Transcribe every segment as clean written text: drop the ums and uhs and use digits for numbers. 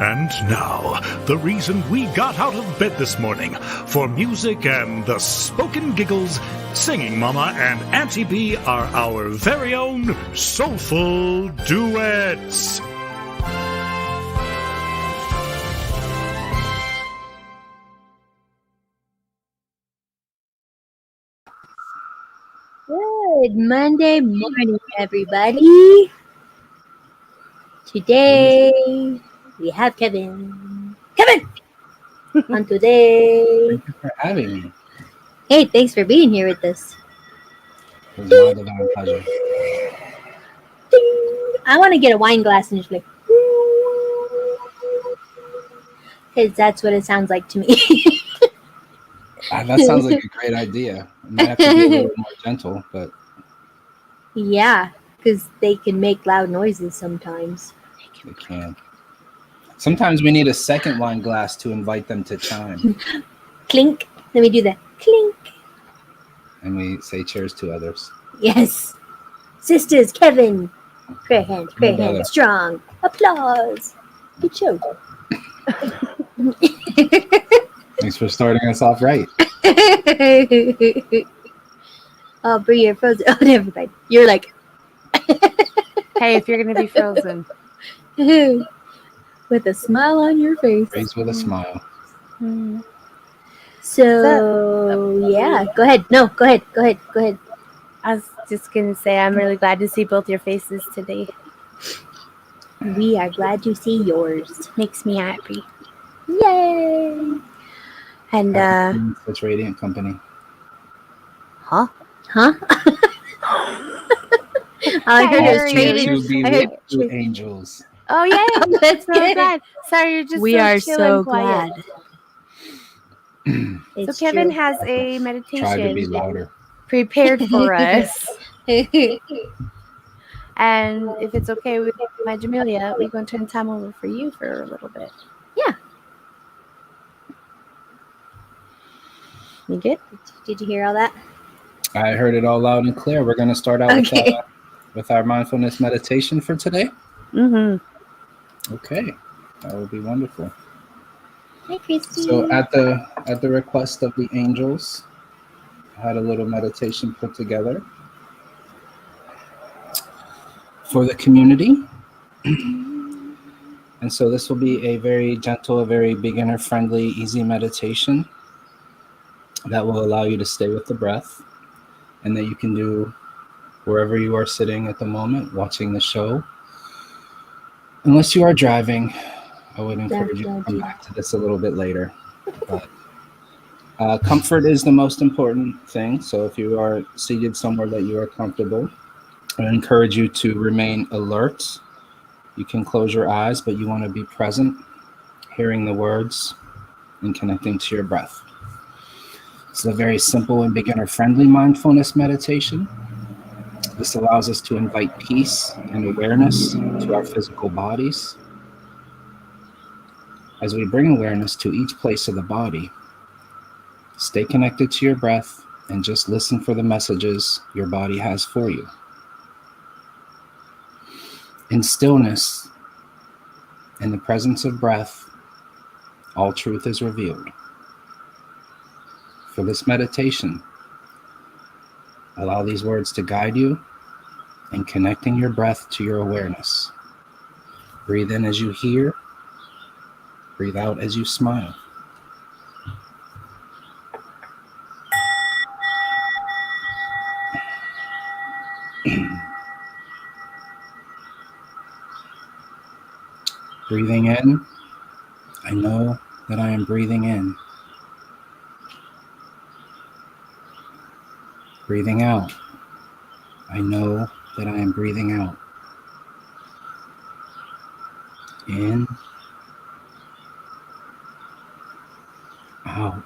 And now, the reason we got out of bed this morning, for music and the spoken giggles, Singing Mama and Auntie B are our very own soulful duets. Good Monday morning, everybody. Today, we have Kevin. Kevin! On today. Thank you for having me. Hey, thanks for being here with us. It was my divine pleasure. Ding. I want to get a wine glass and just like, because that's what it sounds like to me. That sounds like a great idea. It might have to be a little more gentle, but... Yeah, because they can make loud noises sometimes. They can. Sometimes we need a second wine glass to invite them to chime. Clink. Let me do that. Clink. And we say cheers to others. Yes. Sisters, Kevin. Prayer hands, strong. Applause. Good show. Thanks for starting us off right. Oh, Brie, you're frozen. Oh, never mind. You're like... Hey, if you're going to be frozen. With a smile on your face. Raised with a smile. So, yeah. Go ahead. No, go ahead. I was just going to say, I'm really glad to see both your faces today. We are glad to see yours. Makes me happy. Yay! And, such radiant company. Huh? I heard it was trading. To be with two angels. Oh, yeah. That's So good. glad. Sorry, you're just We so are chill so and quiet. glad. So Kevin true. has a meditation Try to be louder. prepared for us. And if it's okay with my Jamelia, we're going to turn time over for you for a little bit. Yeah. You good? Did you hear all that? I heard it all loud and clear. We're going to start out with our mindfulness meditation for today. Mm-hmm. Okay. That will be wonderful. Hi, Christy. So at the request of the angels, I had a little meditation put together for the community. And so this will be a very gentle, a very beginner-friendly, easy meditation that will allow you to stay with the breath and that you can do wherever you are sitting at the moment, watching the show. Unless you are driving, I would encourage you to come back to this a little bit later. But comfort is the most important thing. So if you are seated somewhere that you are comfortable, I encourage you to remain alert. You can close your eyes, but you want to be present, hearing the words and connecting to your breath. It's a very simple and beginner-friendly mindfulness meditation. This allows us to invite peace and awareness to our physical bodies. As we bring awareness to each place of the body, stay connected to your breath and just listen for the messages your body has for you. In stillness, in the presence of breath, all truth is revealed. For this meditation, allow these words to guide you in connecting your breath to your awareness. Breathe in as you hear. Breathe out as you smile. Breathing in, I know that I am breathing in. Breathing out, I know that I am breathing out. In, out.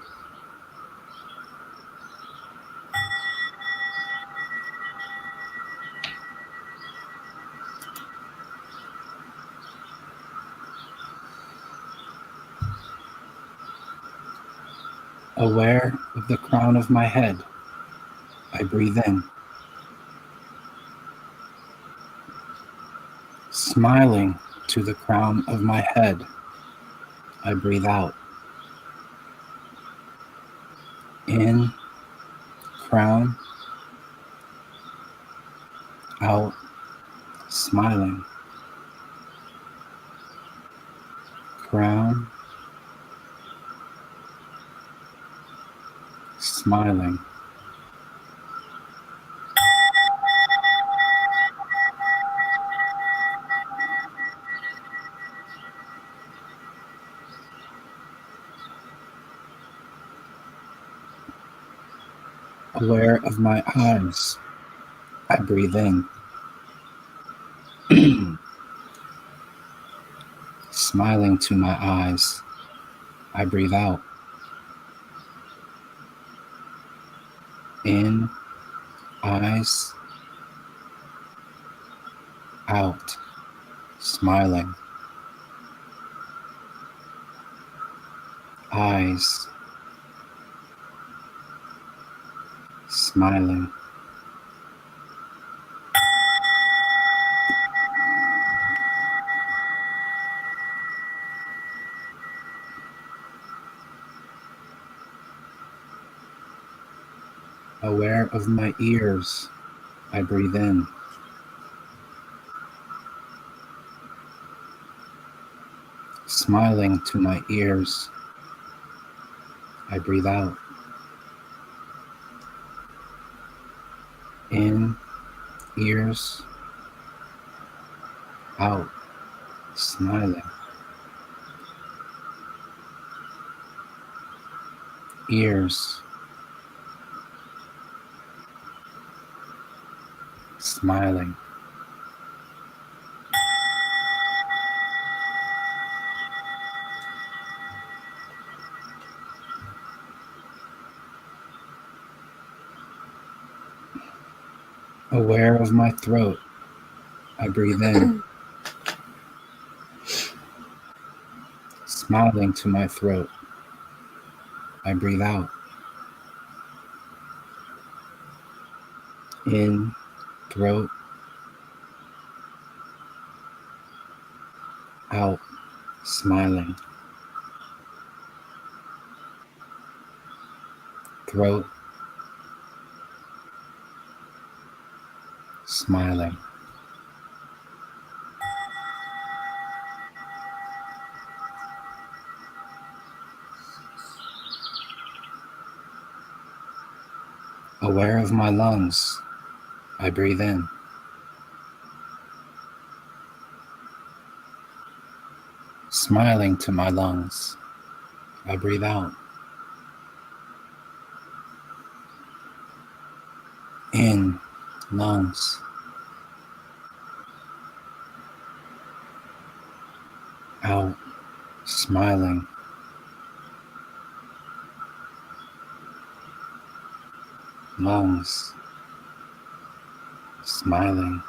Aware of the crown of my head, I breathe in. Smiling to the crown of my head, I breathe out. In, crown, out, smiling. Crown, smiling. Aware of my eyes. I breathe in. Smiling to my eyes. I breathe out. In, eyes, out, smiling. Eyes, smiling. Aware of my ears. I breathe in. Smiling to my ears. I breathe out. In, ears, out, smiling. Ears, smiling. Aware of my throat. I breathe in. Smiling to my throat. I breathe out. In, throat, out, smiling. Throat, smiling. Aware of my lungs. I breathe in. Smiling to my lungs. I breathe out. In, lungs. Out, smiling. Lungs, smiling.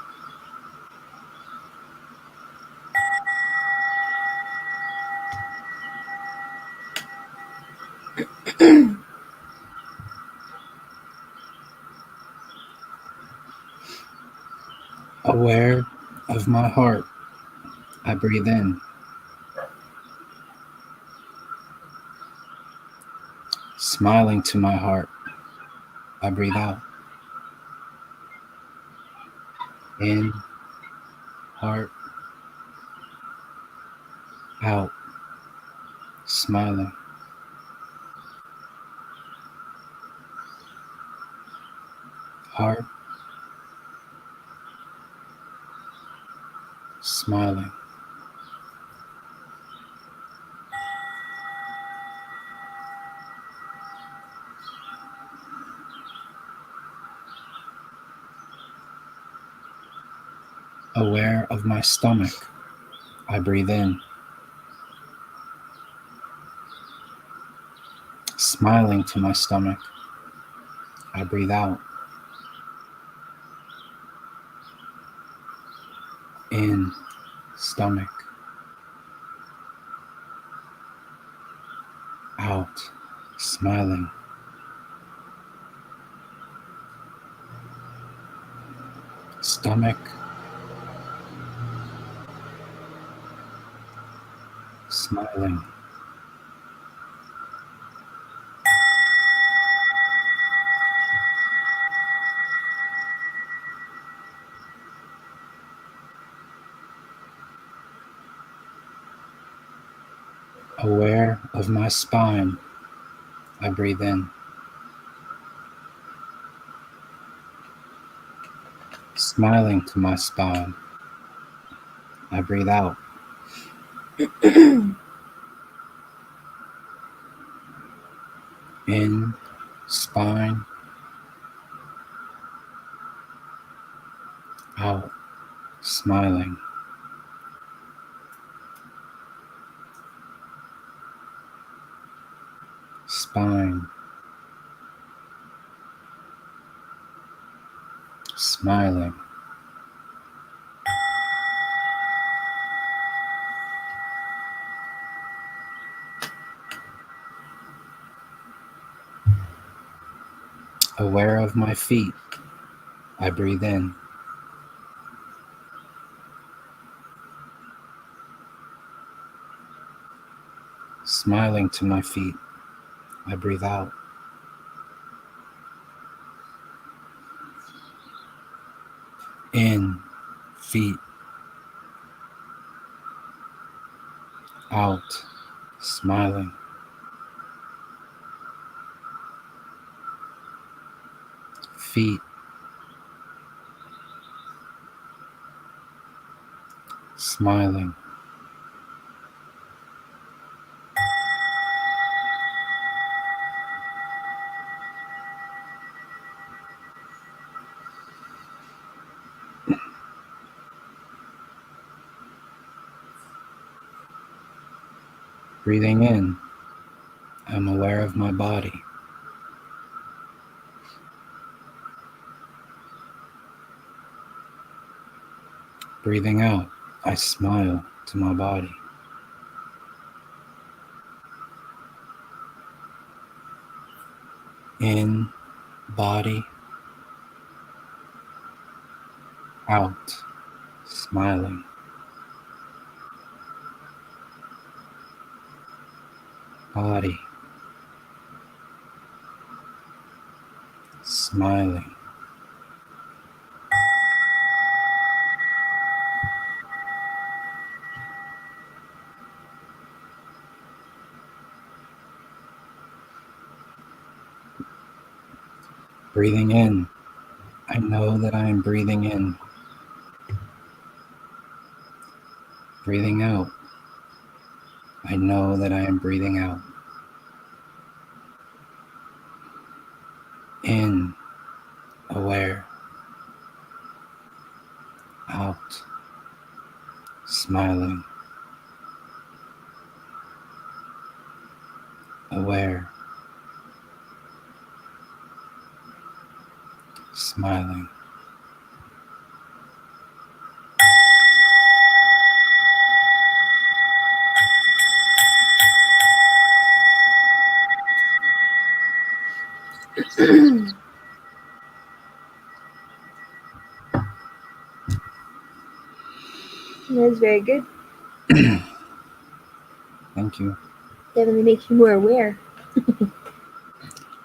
Aware of my heart. I breathe in. Smiling to my heart. I breathe out. In, heart, out, smiling. Heart, smiling. Aware of my stomach. I breathe in. Smiling to my stomach. I breathe out. In, stomach. Out, smiling. Stomach, smiling. Aware of my spine, I breathe in. Smiling to my spine, I breathe out. In, spine, out, smiling. Spine, smiling. Aware of my feet, I breathe in. Smiling to my feet, I breathe out. In, feet, out, smiling. Feet, smiling. Breathing in, I'm aware of my body. Breathing out, I smile to my body. In, body, out, smiling. Body, smiling. Breathing in, I know that I am breathing in. Breathing out, I know that I am breathing out. In, aware. Out, smiling. Aware, smiling. That's very good. Thank you. Definitely makes you more aware.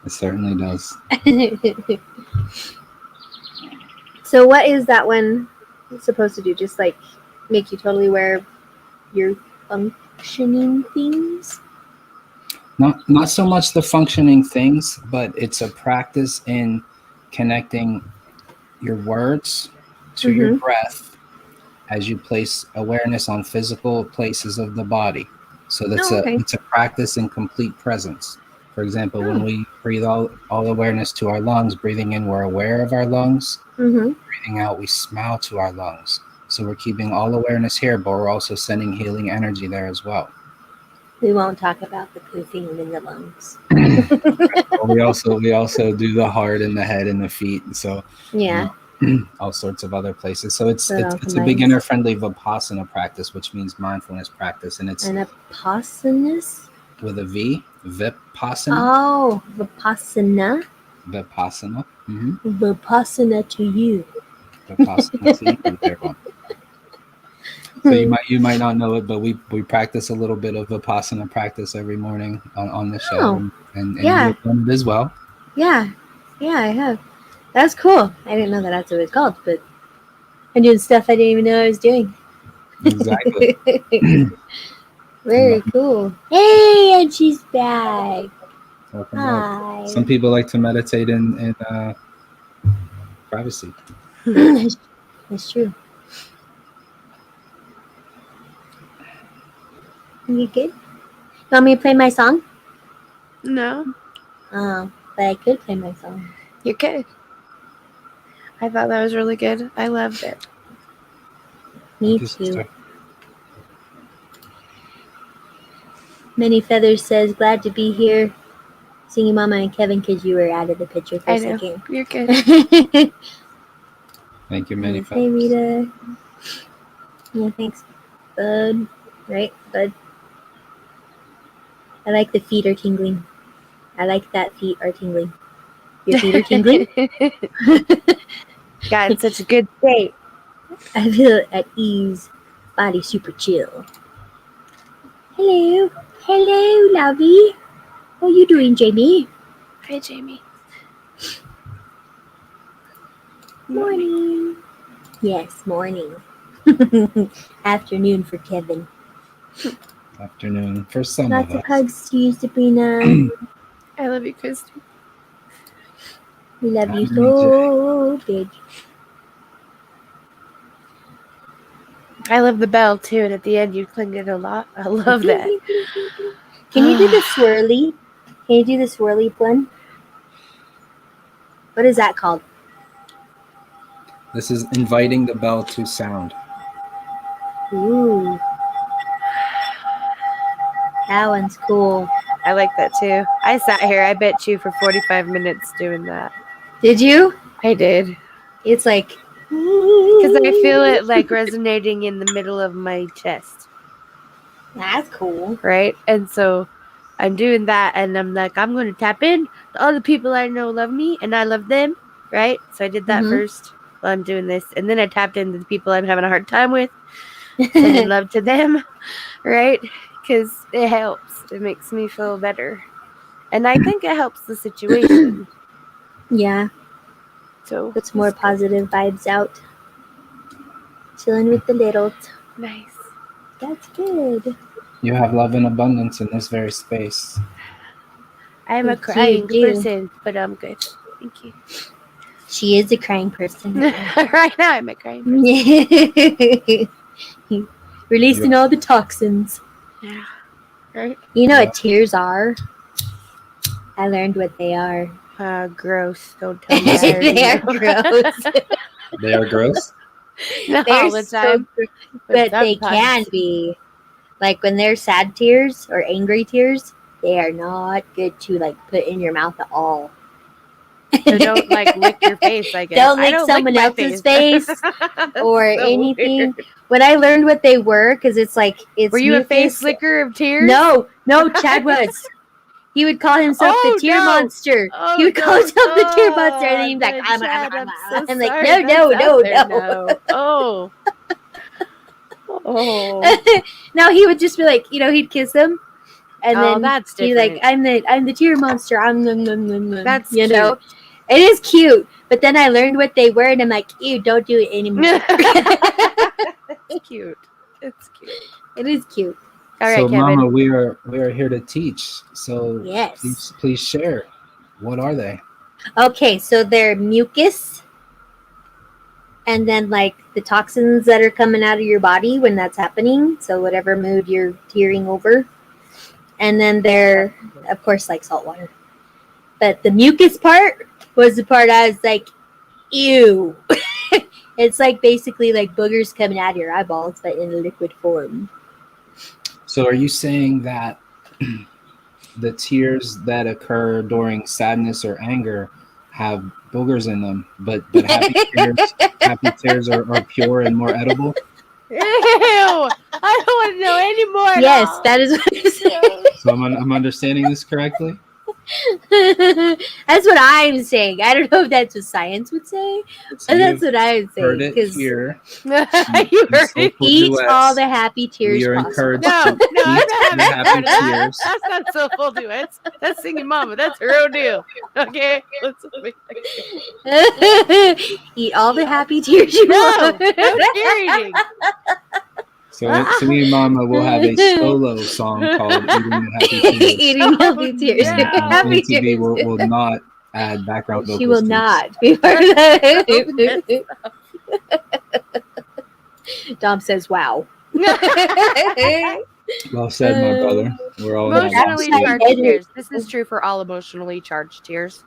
It certainly does. So what is that one supposed to do? Just like make you totally aware of your functioning things? Not so much the functioning things, but it's a practice in connecting your words to your breath as you place awareness on physical places of the body. So Okay. it's a practice in complete presence. For example, when we breathe all awareness to our lungs, breathing in, we're aware of our lungs. Breathing out, we smile to our lungs. So we're keeping all awareness here, but we're also sending healing energy there as well. We won't talk about the poofing in the lungs. we also do the heart and the head and the feet. So Yeah. all sorts of other places. So it's So a beginner friendly Vipassana practice, which means mindfulness practice, and it's an Vipassana? with a V, Vipassana. Oh, Vipassana. Vipassana. Vipassana to you. Vipassana to you, everyone. So you might not know it, but we practice a little bit of Vipassana practice every morning on the show, and yeah. you've done it as well. Yeah, I have. That's cool. I didn't know that's what it's called, but I'm doing stuff I didn't even know I was doing. Exactly. Very cool. Hey, and she's back. Welcome back. Hi. Some people like to meditate in privacy. That's true. You good? You want me to play my song? No, Oh, but I could play my song. you're good. I thought that was really good. I loved it. Me Thank you, too. sister. Many Feathers says, glad to be here. Singing Mama and Kevin, because you were out of the picture for I a know. second. You're good. Thank you, many Yes, hey, feathers. Rita. Yeah, thanks, Bud. Right, Bud? I like the feet are tingling. I like that feet are tingling. Your feet are tingling? Got in such a good state. I feel at ease. Body super chill. Hello. Hello, lovey. How you doing, Jamie? Hi, Jamie. Morning. Yes, morning. Afternoon for Kevin. Afternoon for some Lots of of us. hugs to you, Sabrina. I love you, Christy. We love I you need so big. I love the bell too, and at the end you cling it a lot. I love that. Can you do the swirly? Can you do the swirly one? What is that called? This is inviting the bell to sound. Ooh. That one's cool. I like that too. I sat here, I bet you, for 45 minutes doing that. Did you? I did. It's like... Because I feel it like resonating in the middle of my chest. That's cool. Right? And so I'm doing that, and I'm like, I'm going to tap in to all the people I know love me, and I love them. Right? So I did that first while I'm doing this. And then I tapped into the people I'm having a hard time with, sending love to them. Right? Because it helps. It makes me feel better. And I think it helps the situation. Yeah. So Puts more positive vibes out. Chilling with the littles. nice. That's good. You have love in abundance in this very space. I'm a You crying do. person, but I'm good. Thank you. She is a crying person. Right now, I'm a crying person. Releasing all the toxins. Yeah. Right? You know Yeah. what tears are? I learned what they are. Gross. Don't tell me. I already They are know. gross. They are gross? Not They're all the so time. gross. But they can sometimes. be. Like when they're sad tears or angry tears, they are not good to like put in your mouth at all. So don't like lick your face, I guess. Don't I lick don't someone my else's face That's or so anything. weird. When I learned what they were, because it's like it's Were you a face mucus. licker of tears? No, Chad was. He would call himself the tear monster. Oh, he would call himself the tear monster, and then he'd be no, like, Chad, I'm so I'm like, sorry. no. Oh. Oh. No, he would just be like, he'd kiss him, and Oh, then that's he'd be like, different. I'm the tear monster. That's you cute. know. It is cute, but then I learned what they were, and I'm like, ew, don't do it anymore. It's cute. It's cute. It is cute. All right, So, Kevin. Mama, we are here to teach. So, Yes. please share. What are they? Okay, so they're mucus, and then like the toxins that are coming out of your body when that's happening. So whatever mood you're tearing over, and then they're of course like salt water. But the mucus part was the part I was like, ew. It's like basically like boogers coming out of your eyeballs, but in a liquid form. So, are you saying that the tears that occur during sadness or anger have boogers in them, but happy tears are pure and more edible? Ew! I don't want to know anymore. Yes, that is what I'm saying. So I'm understanding this correctly? That's what I'm saying. I don't know if that's what science would say, So but that's what I'm saying. heard it here. You heard it. Eat all the happy tears We are possible. encouraged No, to I'm eat not the having happy part of that. tears. That's not Soulful Duets. That's Singing Mama. That's her own deal. Okay? Eat all the happy tears you No, want. no tear eating. So me and Mama will have a solo song called "Eating the Happy Tears." Eating happy tears. no. Happy Auntie B tears. will not add background vocals. She will to not be part of that. Dom says, "Wow." this. Well said, my brother. We're all in Emotionally That's charged right. tears. This is true for all emotionally charged tears.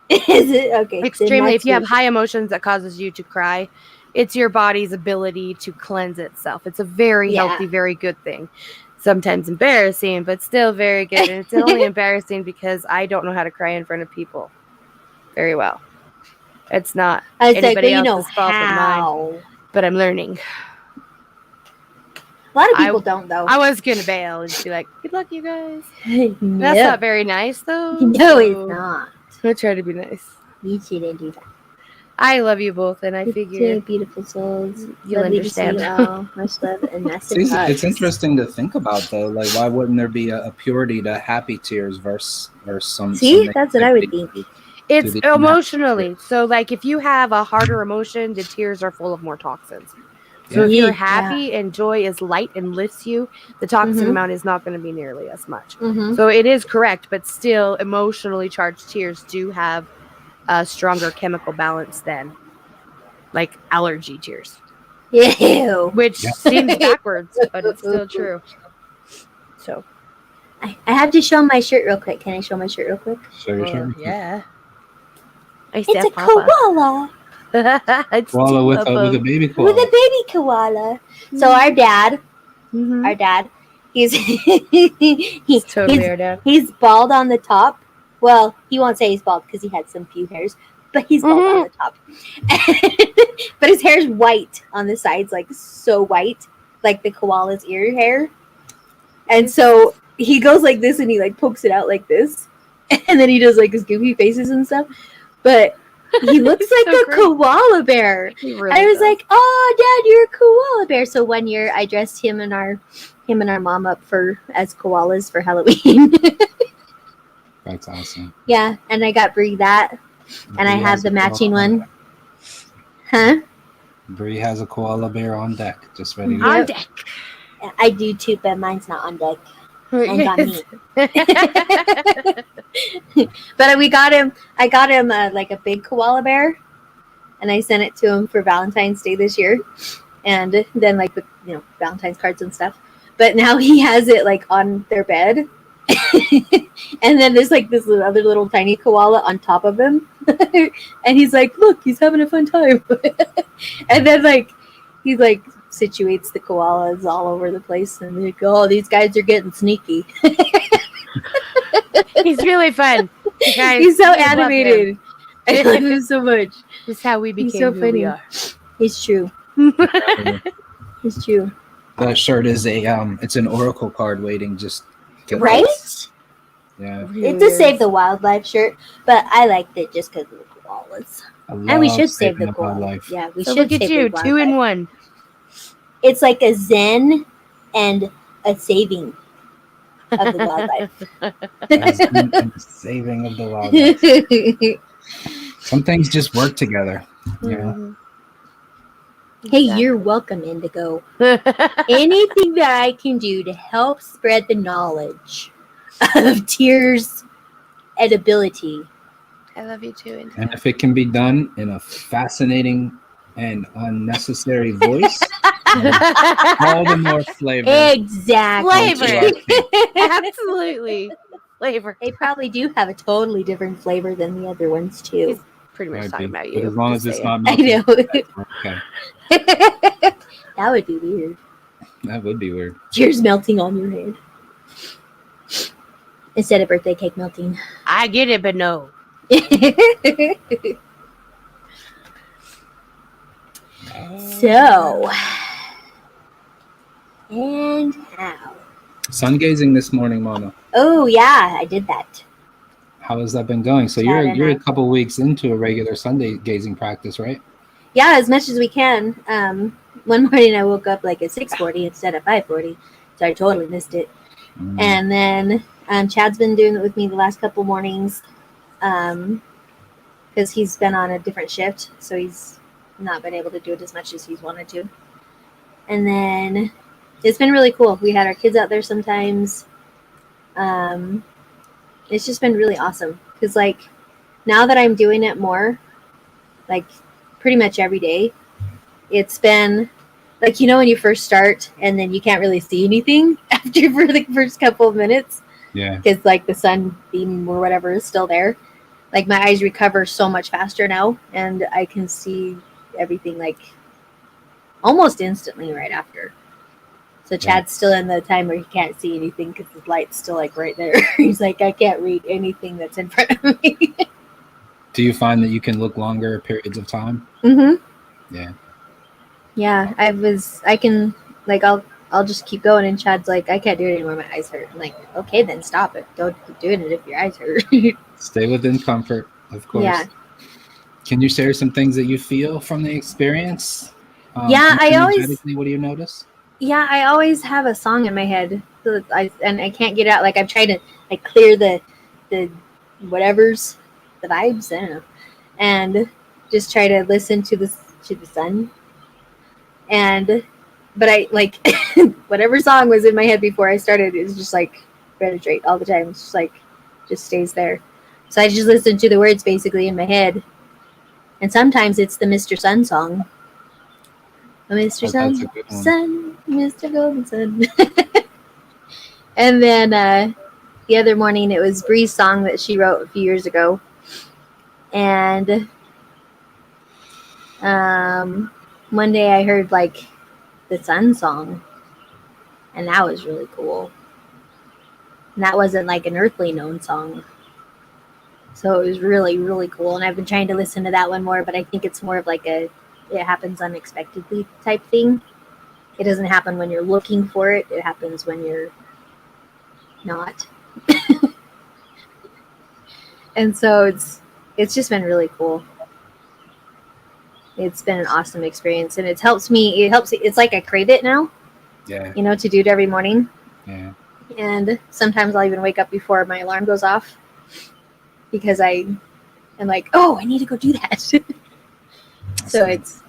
Is it okay? then Extremely. that's If you have it. high emotions that causes you to cry, it's your body's ability to cleanse itself. It's a very Yeah. healthy, very good thing. Sometimes embarrassing, but still very good. And it's only embarrassing because I don't know how to cry in front of people very well. It's not I was like, anybody well, you know else's fault but mine. how. But I'm learning. A lot of people don't, though. I was gonna bail and be like, "Good luck, you guys." No. That's not very nice, though. No, so it's not. I try to be nice. You shouldn't do that. I love you both, and I It's figure beautiful souls. you'll Lovely to see understand. you all. Much love and massive See, hugs. it's interesting to think about though. Like, why wouldn't there be a purity to happy tears versus some? See, some that's what I would think. It's the emotionally. So, like, if you have a harder emotion, the tears are full of more toxins. So, if Yeah. you're happy and joy is light and lifts you, the toxin Mhm. amount is not going to be nearly as much. Mm-hmm. So, it is correct, but still, emotionally charged tears do have a stronger chemical balance than, like, allergy tears, Ew. which Yeah. seems backwards, but it's still true. So, I have to show my shirt real quick. Can I show my shirt real quick? Sure. yeah. It's a koala. It's Koala two with of a them. baby koala. With a baby koala. So our dad, he's It's totally our dad. he's bald on the top. Well, he won't say he's bald because he had some few hairs, but he's bald on the top. But his hair's white on the sides, like so white, like the koala's ear hair. And so he goes like this and he like pokes it out like this. And then he does like his goofy faces and stuff. But he looks like so a great. koala bear. He really I was does. like, "Oh, Dad, you're a koala bear." So one year, I dressed him and our mom up as koalas for Halloween. That's awesome. Yeah, and I got Brie that, and I Bree have has the a matching koala one. bear. Huh? Bree has a koala bear on deck, just ready to Yeah. On deck. I do too, but mine's not on deck. And on me. But we got him. I got him like a big koala bear, and I sent it to him for Valentine's Day this year, and then like with Valentine's cards and stuff. But now he has it like on their bed, and then there's like this other little tiny koala on top of him, and he's like, "Look, he's having a fun time," and then like he's like situates the koalas all over the place, and they go, "Oh, these guys are getting sneaky." He's really fun. You guys, He's so you love him. animated. I love him so much. This is how we He's became so who funny. we are. It's true. It's true. That shirt is it's an oracle card waiting. Just get Right? Yeah. It's a Save the Wildlife shirt, but I liked it just because of the koalas. And we love should save the saving koalas. wildlife. Yeah, we So should look at save you, the 2 in wildlife. 1. It's like a zen and a saving of the wildlife. As in the saving of the wildlife. Some things just work together. You know? Hey, you're welcome, Indigo. Anything that I can do to help spread the knowledge of tears and ability. I love you too. And if it can be done in a fascinating and unnecessary voice, all the more flavor. Exactly. Flavor. Absolutely. Flavor. They probably do have a totally different flavor than the other ones too. He's pretty much Might talking be, about but you. as long Just as it's saying. not I know. okay. That would be weird. That would be weird. Tears melting on your head. Instead of birthday cake melting. I get it, but no. So, and how? Sun gazing this morning, Mama. Oh yeah, I did that. How has that been going? So you're Saturday a night. couple weeks into a regular Sunday gazing practice, right? Yeah, as much as we can. One morning I woke up like at 6:40 instead of 5:40, so I totally missed it. Mm. And then Chad's been doing it with me the last couple mornings, because he's been on a different shift, so he's not been able to do it as much as he's wanted to. And then it's been really cool. We had our kids out there sometimes. It's just been really awesome because like now that I'm doing it more, like pretty much every day, it's been like, you know, when you first start and then you can't really see anything after for the first couple of minutes Yeah. because like the sun beam or whatever is still there. Like my eyes recover so much faster now and I can see everything like almost instantly right after. So Chad's still in the time where he can't see anything because the light's still like right there. He's like, I can't read anything that's in front of me. Do you find that you can look longer periods of time? Mm-hmm. Yeah. Yeah, I can, like, I'll just keep going, and Chad's like, I can't do it anymore, my eyes hurt. I'm like, okay, then stop it. Don't keep doing it if your eyes hurt. Stay within comfort, of course. Yeah. Can you share some things that you feel from the experience? Yeah, I always, what do you notice? yeah, I always have a song in my head, so I can't get it out. Like I'm trying to like clear the whatever's the vibes, I don't know, and just try to listen to the sun. And but I like whatever song was in my head before I started is just like penetrate all the time. It's just like just stays there. So I just listen to the words basically in my head. And sometimes it's the Mr. Sun song. Oh, Mr. That's Sun, a good one. Sun, Mr. Golden Sun. And then the other morning it was Bree's song that she wrote a few years ago. And one day I heard like the Sun song. And that was really cool. And that wasn't like an earthly known song. So it was really, really cool. And I've been trying to listen to that one more, but I think it's more of like it happens unexpectedly type thing. It doesn't happen when you're looking for it. It happens when you're not. And so it's just been really cool. It's been an awesome experience. And it helps me. It's like I crave it now. Yeah. You know, to do it every morning. Yeah. And sometimes I'll even wake up before my alarm goes off because I am like, oh, I need to go do that. So it's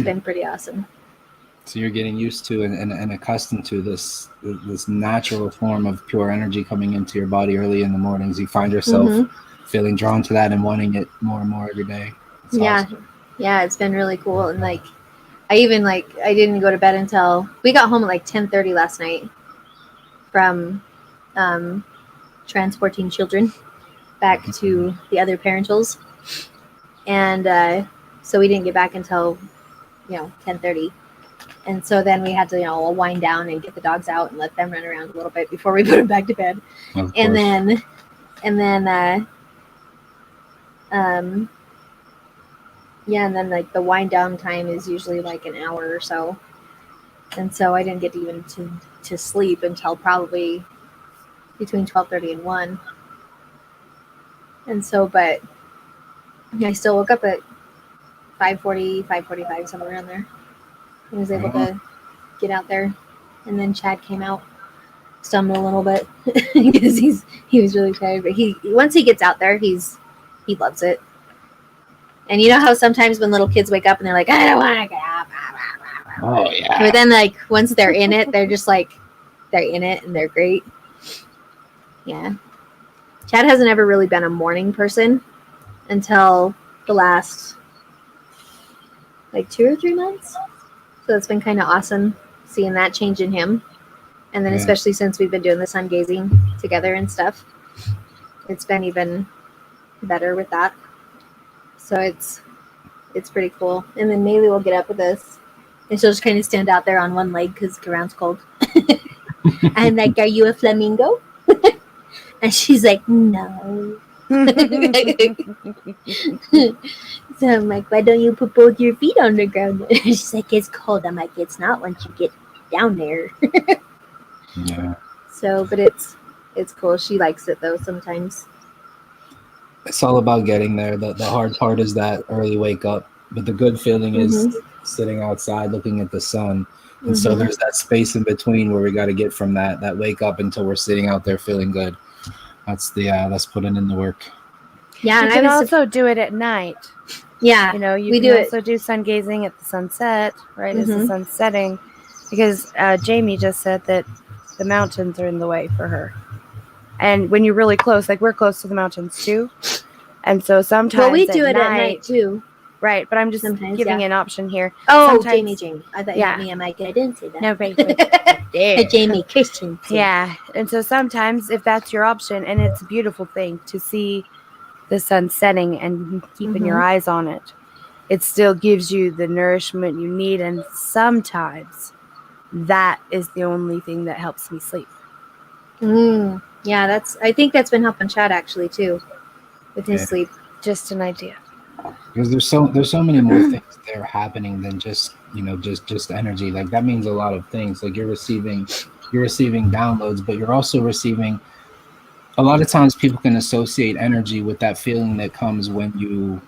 been pretty awesome. So you're getting used to and accustomed to this natural form of pure energy coming into your body early in the mornings. You find yourself feeling drawn to that and wanting it more and more every day. It's awesome. Yeah, it's been really cool. And like, I didn't go to bed until we got home at like 10:30 last night from transporting children back to the other parentals. And so we didn't get back until 10:30. And so then we had to wind down and get the dogs out and let them run around a little bit before we put them back to bed. And then like the wind down time is usually like an hour or so. And so I didn't get even to sleep until probably between 12:30 and 1. And so, but I still woke up at 5:40, 5:45, somewhere around there. I was able to get out there. And then Chad came out, stumbled a little bit because he was really tired. But once he gets out there, he loves it. And you know how sometimes when little kids wake up and they're like, I don't want to get up. Oh, yeah. But then, like, once they're in it, they're just like, they're in it and they're great. Yeah. Chad hasn't ever really been a morning person until the last, like, 2 or 3 months. So it's been kind of awesome seeing that change in him. And then especially since we've been doing the sun gazing together and stuff, it's been even better with that. So it's pretty cool. And then Maylee will get up with us. And she'll just kind of stand out there on one leg because the ground's cold. I'm like, are you a flamingo? And she's like, no. So I'm like, why don't you put both your feet on the ground? She's like, it's cold. I'm like, it's not once you get down there. Yeah. So, but it's cool. She likes it though sometimes. It's all about getting there. The hard part is that early wake up, but the good feeling is sitting outside looking at the sun. And so there's that space in between where we got to get from that wake up until we're sitting out there feeling good. That's that's putting in the work. Yeah, you can also do it at night. Yeah, you can also do sun gazing at the sunset, right as the sun's setting. because Jamie just said that the mountains are in the way for her. And when you're really close, like we're close to the mountains too. And so sometimes Well, we do it at night too. Right, but I'm just Sometimes, giving an option here. Oh, Sometimes- Jamie. I thought you yeah. meant me and Mike. I didn't say that. No, right. Jamie Christian. Yeah, and so sometimes if that's your option, and it's a beautiful thing to see the sun setting and keeping your eyes on it, it still gives you the nourishment you need, and sometimes that is the only thing that helps me sleep. Yeah, I think that's been helping Chad actually too, with his sleep. Just an idea. Because there's so many more things that are happening than just just energy. Like that means a lot of things. Like you're receiving downloads, but you're also receiving. A lot of times, people can associate energy with that feeling that comes when you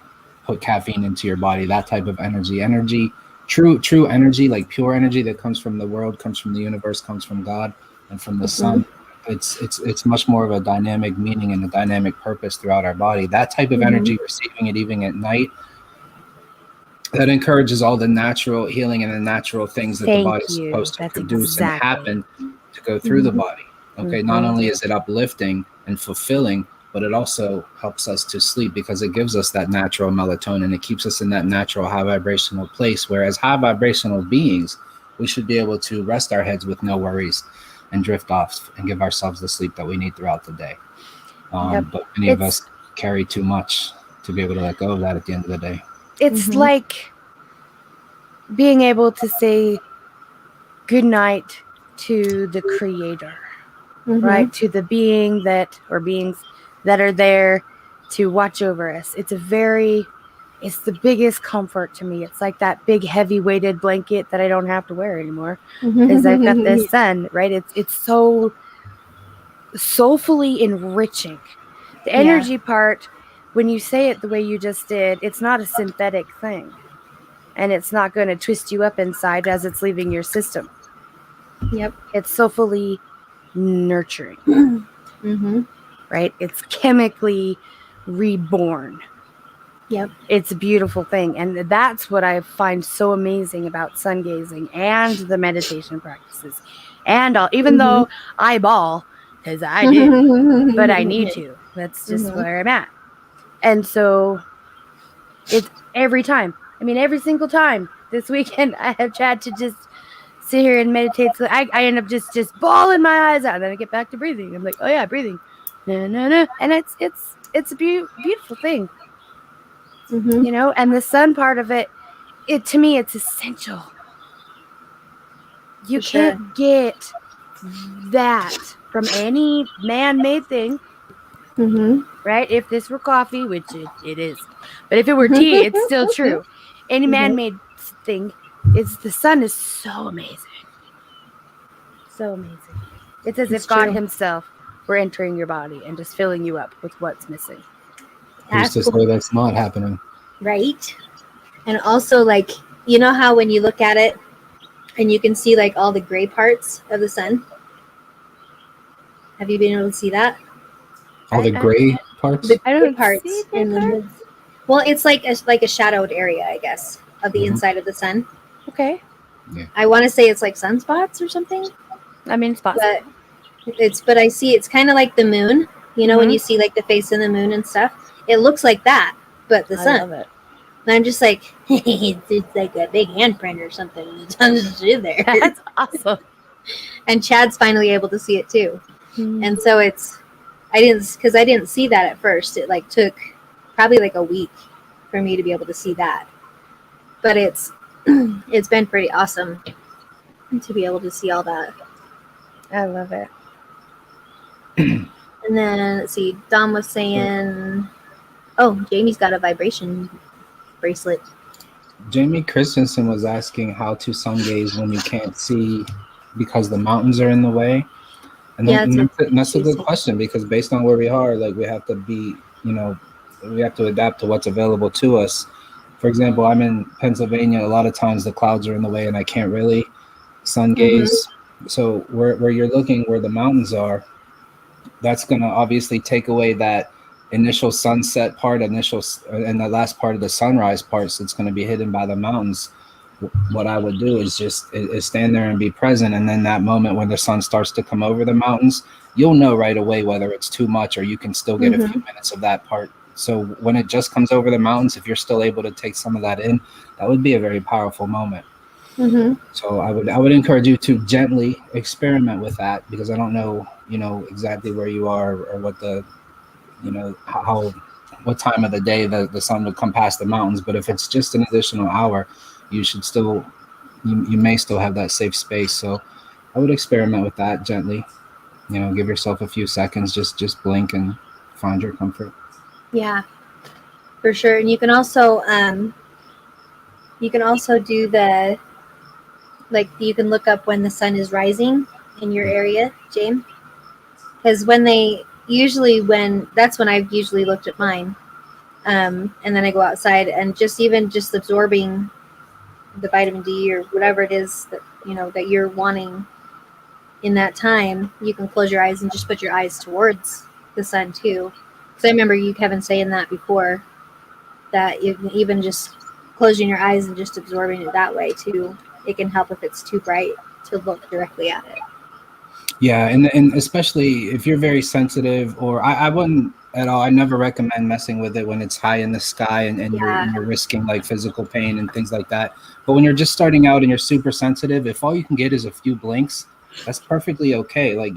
put caffeine into your body. That type of energy, true energy, like pure energy that comes from the world, comes from the universe, comes from God, and from the sun. It's much more of a dynamic meaning and a dynamic purpose throughout our body. That type of energy, receiving it even at night, that encourages all the natural healing and the natural things that the body's supposed to produce and happen to go through the body. Okay, not only is it uplifting and fulfilling, but it also helps us to sleep because it gives us that natural melatonin. It keeps us in that natural high vibrational place. Whereas high vibrational beings, we should be able to rest our heads with no worries and drift off and give ourselves the sleep that we need throughout the day. But many of us carry too much to be able to let go of that at the end of the day. It's like being able to say good night to the creator, right? To the beings that are there to watch over us. It's the biggest comfort to me. It's like that big heavy weighted blanket that I don't have to wear anymore because I've got the sun, right? It's so soulfully enriching. The energy part, when you say it the way you just did, it's not a synthetic thing. And it's not going to twist you up inside as it's leaving your system. Yep. It's soulfully nurturing. Right? It's chemically reborn. Yep. It's a beautiful thing. And that's what I find so amazing about sun gazing and the meditation practices. And even though I bawl, because I do, but I need to. That's just where I'm at. And so it's every time. I mean, every single time this weekend, I have Chad to just sit here and meditate. So I end up just bawling my eyes out. And then I get back to breathing. I'm like, oh yeah, breathing. No. And it's a beautiful thing. You know, and the sun part of it, to me, it's essential. You can't get that from any man-made thing. Right? If this were coffee, which it is. But if it were tea, it's still true. Any man-made thing, the sun is so amazing. So amazing. It's as if God himself were entering your body and just filling you up with what's missing. Who's to say that's not happening? Right. And also, like, you know how when you look at it and you can see like all the gray parts of the sun? Have you been able to see that? All the gray parts? The gray parts in the well, it's like a shadowed area, I guess, of the inside of the sun. Okay. Yeah. I want to say it's like sunspots or something. I mean, spots. But I see it's kind of like the moon. You know, when you see like the face of the moon and stuff, it looks like that, but the sun. I love it. And I'm just like, it's like a big handprint or something. There's tons of shit there. That's awesome. And Chad's finally able to see it too. And so I didn't see that at first. It like took probably like a week for me to be able to see that. But it's been pretty awesome to be able to see all that. I love it. And then let's see, Dom was saying, oh, Jamie's got a vibration bracelet. Jamie Christensen was asking how to sun gaze when you can't see because the mountains are in the way. And that's a good question, because based on where we are, like we have to be, we have to adapt to what's available to us. For example, I'm in Pennsylvania. A lot of times the clouds are in the way and I can't really sun gaze. So where you're looking, where the mountains are, that's going to obviously take away that initial sunset part, and the last part of the sunrise part. So it's going to be hidden by the mountains. what I would do is just is stand there and be present. And then that moment when the sun starts to come over the mountains, you'll know right away whether it's too much or you can still get a few minutes of that part. So when it just comes over the mountains, if you're still able to take some of that in, that would be a very powerful moment. So I would encourage you to gently experiment with that, because I don't know, exactly where you are or what the, what time of the day the sun would come past the mountains. But if it's just an additional hour, you should still, you may still have that safe space. So I would experiment with that gently, give yourself a few seconds, just blink and find your comfort. Yeah, for sure. And you can also do the, like, you can look up when the sun is rising in your area, James, because that's when I've usually looked at mine. And then I go outside and just absorbing the vitamin D or whatever it is that, that you're wanting in that time, you can close your eyes and just put your eyes towards the sun too. Because I remember you, Kevin, saying that before, that even just closing your eyes and just absorbing it that way too, it can help if it's too bright to look directly at it. Yeah, and especially if you're very sensitive, or I wouldn't at all. I never recommend messing with it when it's high in the sky and you're risking like physical pain and things like that. But when you're just starting out and you're super sensitive, if all you can get is a few blinks, that's perfectly okay. Like,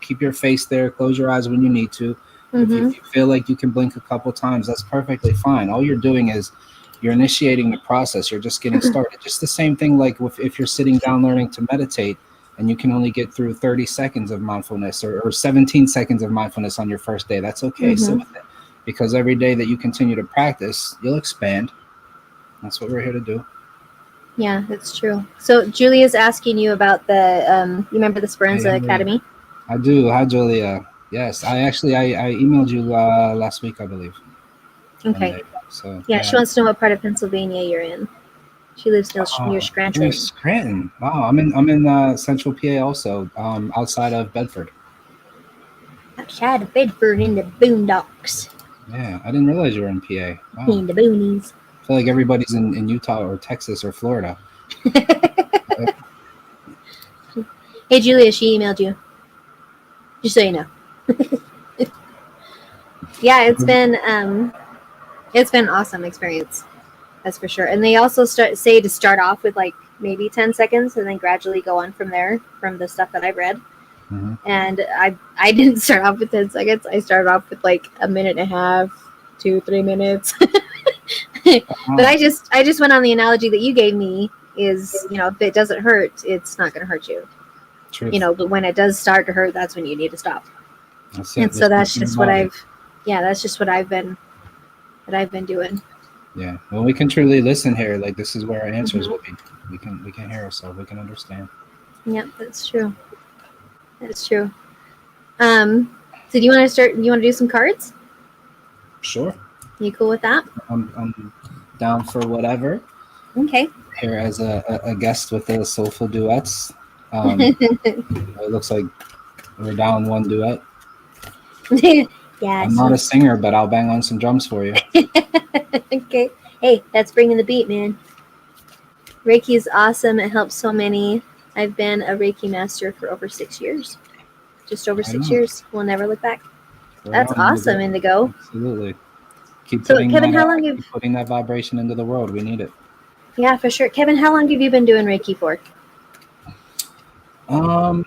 keep your face there, close your eyes when you need to. If you feel like you can blink a couple times, that's perfectly fine. All you're doing is you're initiating the process. You're just getting started. Just the same thing like if you're sitting down learning to meditate, and you can only get through 30 seconds of mindfulness or 17 seconds of mindfulness on your first day. That's okay. Sit with it. Because every day that you continue to practice, you'll expand. That's what we're here to do. Yeah, that's true. So Julia's asking you about the, you remember the Speranza Academy? I do. Hi, Julia. Yes, I emailed you last week, I believe. Okay. Monday. So yeah, she wants to know what part of Pennsylvania you're in. She lives near Scranton. Scranton. Wow, I'm in Central PA also, outside of Bedford. Outside of Bedford in the boondocks. Yeah, I didn't realize you were in PA. Wow. In the boonies. I feel like everybody's in Utah or Texas or Florida. Hey, Julia, she emailed you. Just so you know. Yeah, it's been an awesome experience. That's for sure. And they also say to start off with like maybe 10 seconds and then gradually go on from there, from the stuff that I've read. And I didn't start off with 10 seconds. I started off with like a minute and a half, 2-3 minutes. But I just went on the analogy that you gave me is, if it doesn't hurt, it's not going to hurt you. Truth. But when it does start to hurt, that's when you need to stop. That's it. And so that's just what I've been doing. Yeah. Well, we can truly listen here. Like, this is where our answers will be. We can hear ourselves. We can understand. Yep, that's true. That's true. So do you want to do some cards? Sure. You cool with that? I'm down for whatever. Okay. Here as a guest with the Soulful Duets. It looks like we're down one duet. Yeah. I'm not a singer, but I'll bang on some drums for you. Okay. Hey, that's bringing the beat, man. Reiki is awesome. It helps so many. I've been a Reiki master for over 6 years. Just over 6 years. We'll never look back. That's awesome, Indigo. Absolutely. Keep Kevin, putting that vibration into the world. We need it. Yeah, for sure. Kevin, how long have you been doing Reiki for? I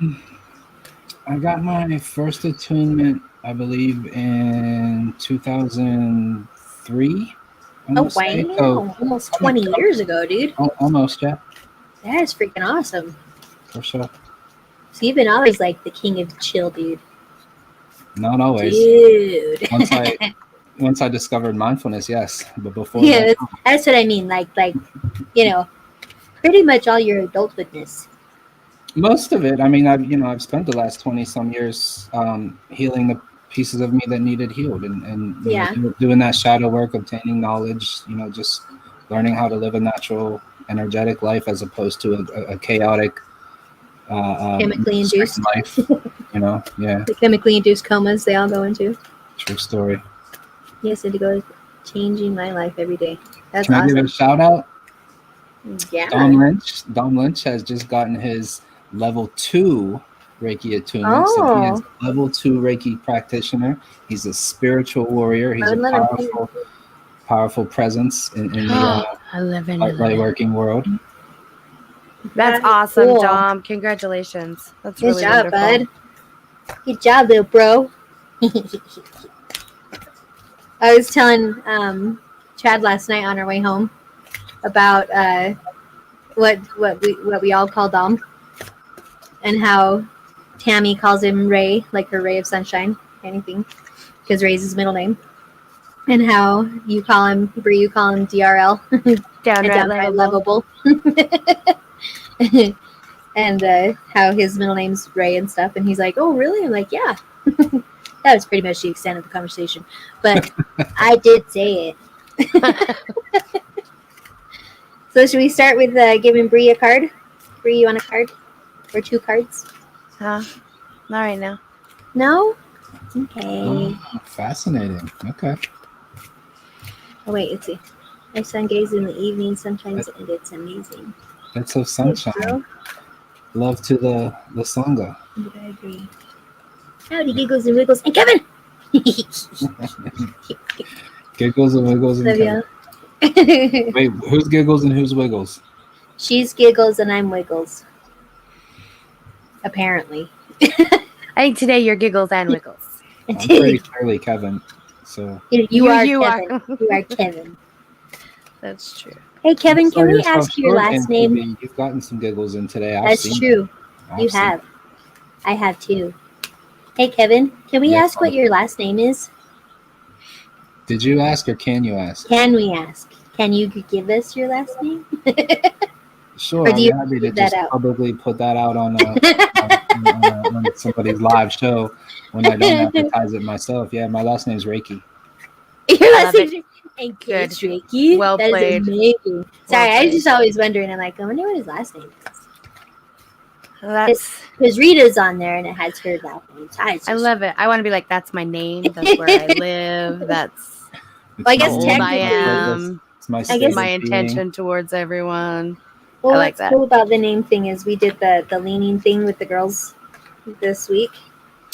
got my first attunement, I believe, in 2003. Oh, wow. So, almost 20 years ago, dude. Almost, yeah. That is freaking awesome. For sure. So you've been always like the king of chill, dude. Not always. Dude. Once I discovered mindfulness, yes. But before that's what I mean. Like, pretty much all your adulthoodness. Most of it. I mean, I've spent the last 20 some years healing the pieces of me that needed healed, and doing that shadow work, obtaining knowledge, just learning how to live a natural, energetic life as opposed to a chaotic, chemically induced life. Yeah. The chemically induced comas they all go into. True story. Yes, Indigo is changing my life every day. That's Can awesome. I give a shout out? Yeah. Dom Lynch has just gotten his level 2 Reiki attunement. So he is a level 2 Reiki practitioner. He's a spiritual warrior. He's a powerful presence in the light working world. That's awesome, cool. Dom. Congratulations. That's really wonderful. Bud. Good job, little bro. I was telling Chad last night on our way home about what we all call Dom, and how Tammy calls him Ray, like her ray of sunshine, anything, because Ray's his middle name, and how you call him DRL, downright lovable. And how his middle name's Ray and stuff, and he's like, "Oh, really?" I'm like, "Yeah." That was pretty much the extent of the conversation, but I did say it. So should we start with giving Bree a card? Bree, you want a card? Or 2 cards? Not right now. No? Okay. Oh, fascinating. Okay. Oh, wait, let's see. My sun gaze in the evening sometimes, and it's amazing. That's so sunshine. Love to the Sangha. I agree. Howdy, giggles and wiggles. And Kevin! Giggles and wiggles and Kevin. Wait, who's giggles and who's wiggles? She's giggles and I'm wiggles. Apparently. I think today you're giggles and wiggles. I'm pretty clearly Kevin. So you are Kevin. You are Kevin. That's true. Hey Kevin, can we ask your last name? You've gotten some giggles in today. That's true. You have. I have too. Hey Kevin, can we ask what your last name is? Did you ask or can you ask? Can we ask? Can you give us your last name? Sure. I'm happy to just publicly put that out on somebody's live show when I don't advertise it myself. Yeah, my last name is Reiki. Your last name is Engaged Reiki? Well played. That is amazing. Sorry, I was just always wondering. I'm like, I wonder what his last name is. Because Rita's on there and it has her last name. I love it. I want to be like, that's my name. That's where I live. That's I guess how old I am. It's my intention towards everyone. Well, I like what's that. cool about the name thing is we did the leaning thing with the girls this week.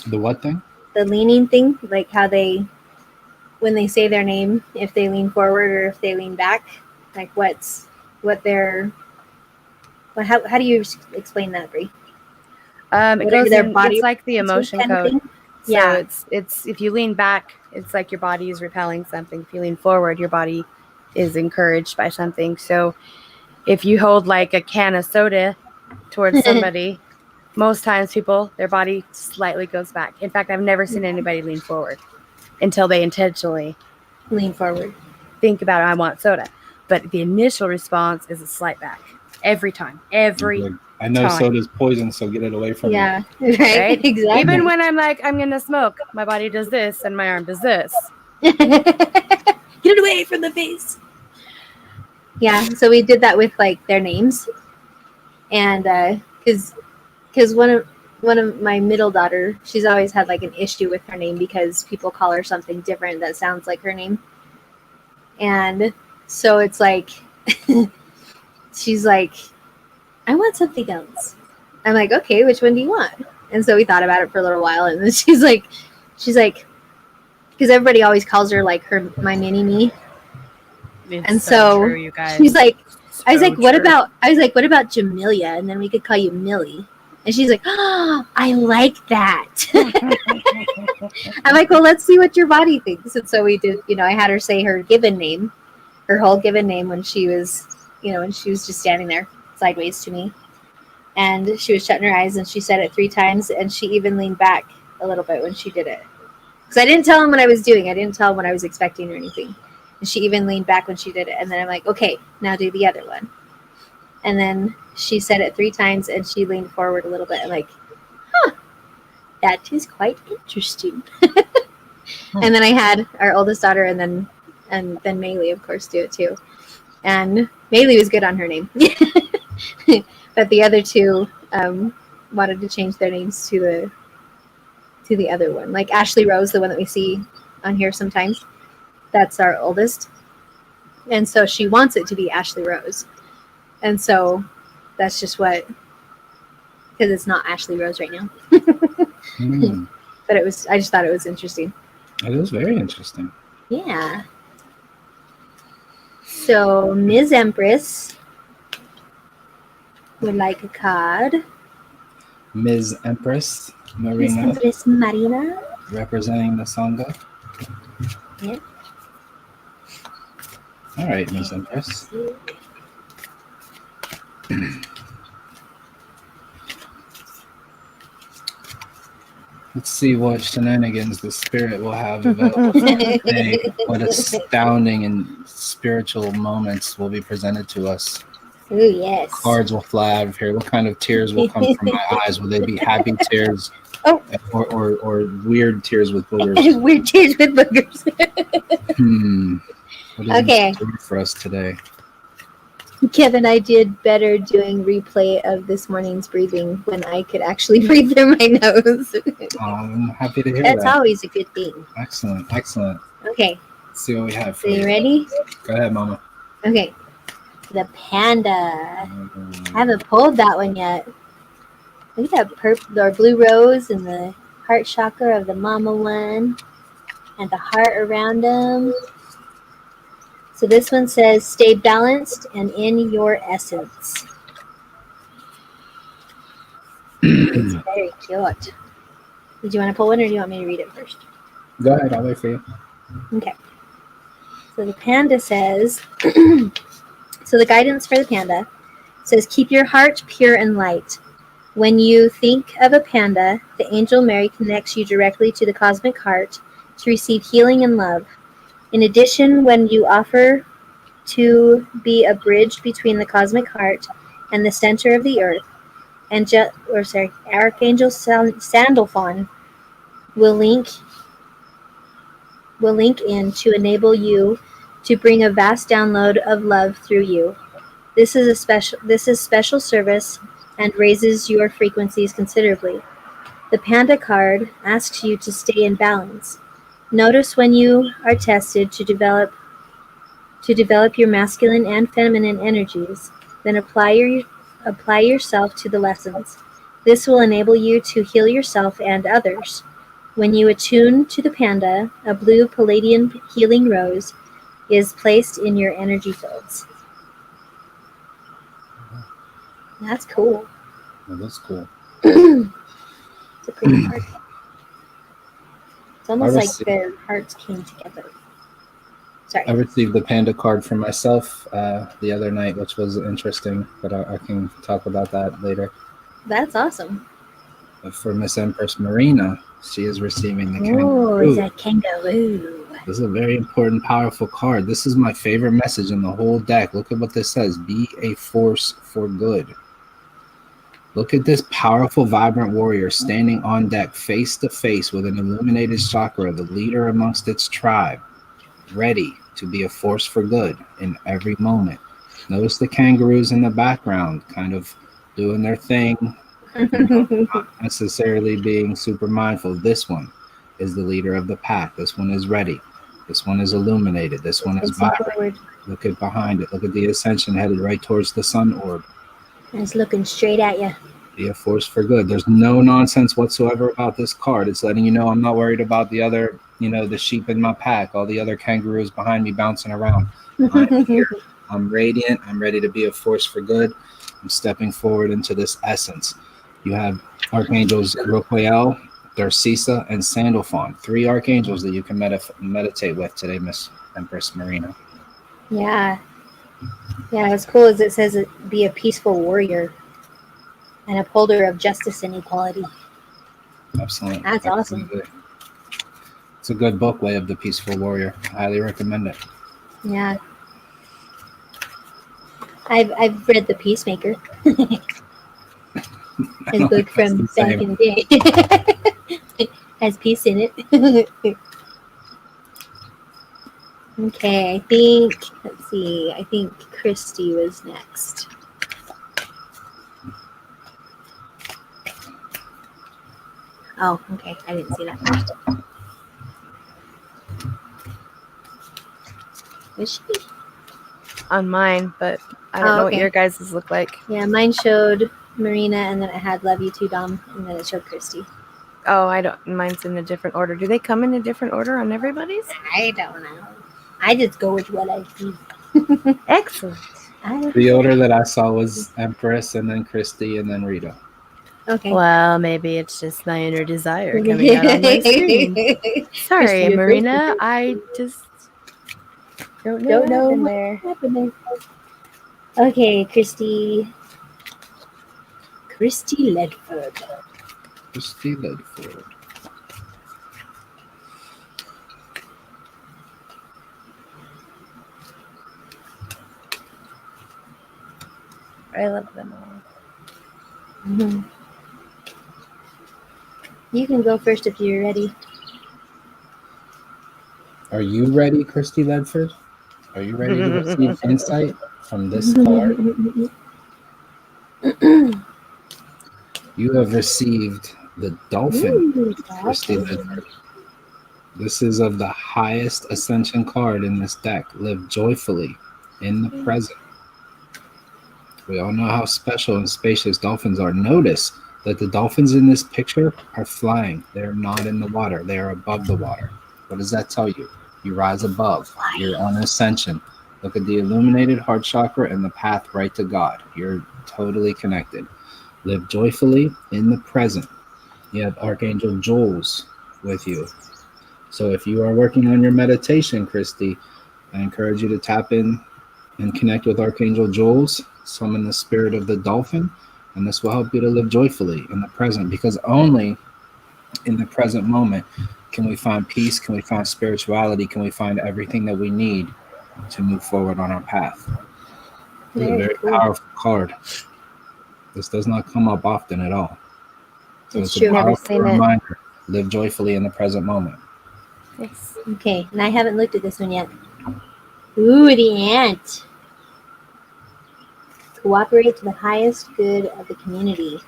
The what thing? The leaning thing, like how they, when they say their name, if they lean forward or if they lean back, like how do you explain that, Brie? It goes in, it's like the emotion code. So yeah, it's if you lean back, it's like your body is repelling something. If you lean forward, your body is encouraged by something. So if you hold like a can of soda towards somebody, most times their body slightly goes back. In fact, I've never seen anybody lean forward until they intentionally lean forward. Think about it, I want soda. But the initial response is a slight back. Every time. I know soda's poison, so get it away from me. Yeah, right? Exactly. Even when I'm like, I'm going to smoke, my body does this and my arm does this. Get it away from the face. Yeah, so we did that with like their names. And because one of my middle daughter, she's always had like an issue with her name because people call her something different that sounds like her name. And so it's like, she's like, I want something else. I'm like, okay, which one do you want? And so we thought about it for a little while, and then she's like, because everybody always calls her like my mini me. And so true, you guys. She's like, I was like, what about Jamelia? And then we could call you Millie. And she's like, oh, I like that. I'm like, well, let's see what your body thinks. And so we did, I had her say her given name, her whole given name when she was just standing there sideways to me. And she was shutting her eyes and she said it 3 times. And she even leaned back a little bit when she did it. Because I didn't tell him what I was doing. I didn't tell him what I was expecting or anything. And she even leaned back when she did it. And then I'm like, okay, now do the other one. And then she said it 3 times and she leaned forward a little bit. I'm like, that is quite interesting. And then I had our oldest daughter and then Maylee, of course, do it too. And Maylee was good on her name. But the other 2 wanted to change their names to the other one. Like Ashley Rose, the one that we see on here sometimes. That's our oldest. And so she wants it to be Ashley Rose. And so that's just what, because it's not Ashley Rose right now. But I just thought it was interesting. It is very interesting. Yeah. So Ms. Empress would like a card. Ms. Empress Ms. Marina, Empress Marina. representing the Sangha. Yeah. All right, Ms. Empress. Let's see what shenanigans the spirit will have available today. What astounding and spiritual moments will be presented to us. Oh, yes. Cards will fly out of here. What kind of tears will come from my eyes? Will they be happy tears or weird tears with boogers? Weird tears with boogers. What is in store for us today? Kevin, I did better doing replay of this morning's breathing when I could actually breathe through my nose. I'm happy to hear That's that. always a good thing. Excellent. Okay. Let's see what we have for So you ready? Go ahead, Mama. Okay. The panda. I haven't pulled that one yet. Look at that purple or blue rose and the heart chakra of the mama one and the heart around them. So this one says, stay balanced and in your essence. It's very cute. Did you want to pull one or do you want me to read it first? Go ahead, I'll wait for you. Okay. So the panda says, so the guidance for the panda says, keep your heart pure and light. When you think of a panda, the angel Mary connects you directly to the cosmic heart to receive healing and love. In addition, when you offer to be a bridge between the cosmic heart and the center of the earth, Archangel Sandalphon will link in to enable you to bring a vast download of love through you. This is special service and raises your frequencies considerably. The Panda card asks you to stay in balance. Notice when you are tested to develop your masculine and feminine energies, then apply yourself to the lessons. This will enable you to heal yourself and others. When you attune to the Panda, a blue palladium healing rose is placed in your energy fields. That's cool. Well, that's cool. It's a pretty card. It's almost like their hearts came together. Sorry. I received the Panda card for myself the other night, which was interesting, but I can talk about that later. That's awesome. For Miss Empress Marina, she is receiving the kangaroo. Oh, it's a kangaroo. This is a very important, powerful card. This is my favorite message in the whole deck. Look at what this says. Be a force for good. Look at this powerful, vibrant warrior standing on deck face to face with an illuminated chakra, the leader amongst its tribe, ready to be a force for good in every moment. Notice the kangaroos in the background kind of doing their thing, not necessarily being super mindful. This one is the leader of the pack. This one is ready. This one is illuminated. This one is vibrant. Look at behind it. Look at the ascension headed right towards the sun orb. And it's looking straight at you. Be a force for good. There's no nonsense whatsoever about this card. It's letting you know I'm not worried about the other, the sheep in my pack, all the other kangaroos behind me bouncing around. I'm here. I'm radiant. I'm ready to be a force for good. I'm stepping forward into this essence. You have Archangels Raphael, Darcisa, and Sandalphon. 3 archangels that you can meditate with today, Miss Empress Marina. Yeah. Yeah, what's cool is it says be a peaceful warrior and upholder of justice and equality. Excellent. That's awesome. It's a good book, Way of the Peaceful Warrior. I highly recommend it. Yeah. I've read The Peacemaker. His book from back in the day. Has peace in it. Okay, let's see, I think Christy was next. Oh, okay, I didn't see that first. Was she? On mine, but I don't know okay. what your guys' look like. Yeah, mine showed Marina, and then it had Love You Too, Dom, and then it showed Christy. Oh, I don't. Mine's in a different order. Do they come in a different order on everybody's? I don't know. I just go with what I see. Excellent. The order that I saw was Empress, and then Christy, and then Rita. Okay. Well, maybe it's just my inner desire coming out on my screen. Sorry, Christy, you're Marina. first. I just don't know what happened there. happened there. Okay, Christy. Christy Ledford. Christy Ledford. I love them all. Mm-hmm. You can go first if you're ready. Are you ready, Christy Ledford? Are you ready to receive insight from this card? You have received the Dolphin, Christy Ledford. This is of the highest ascension card in this deck. Live joyfully in the present. We all know how special and spacious dolphins are. Notice that the dolphins in this picture are flying. They're not in the water. They are above the water. What does that tell you? You rise above. You're on ascension. Look at the illuminated heart chakra and the path right to God. You're totally connected. Live joyfully in the present. You have Archangel Jules with you. So if you are working on your meditation, Christy, I encourage you to tap in and connect with Archangel Jules, summon the spirit of the dolphin, and this will help you to live joyfully in the present, because only in the present moment can we find peace, can we find spirituality, can we find everything that we need to move forward on our path. It's a very powerful card. This does not come up often at all. So it's a powerful reminder. Live joyfully in the present moment. Yes. Okay, and I haven't looked at this one yet. Ooh, the ant. Cooperate to the highest good of the community.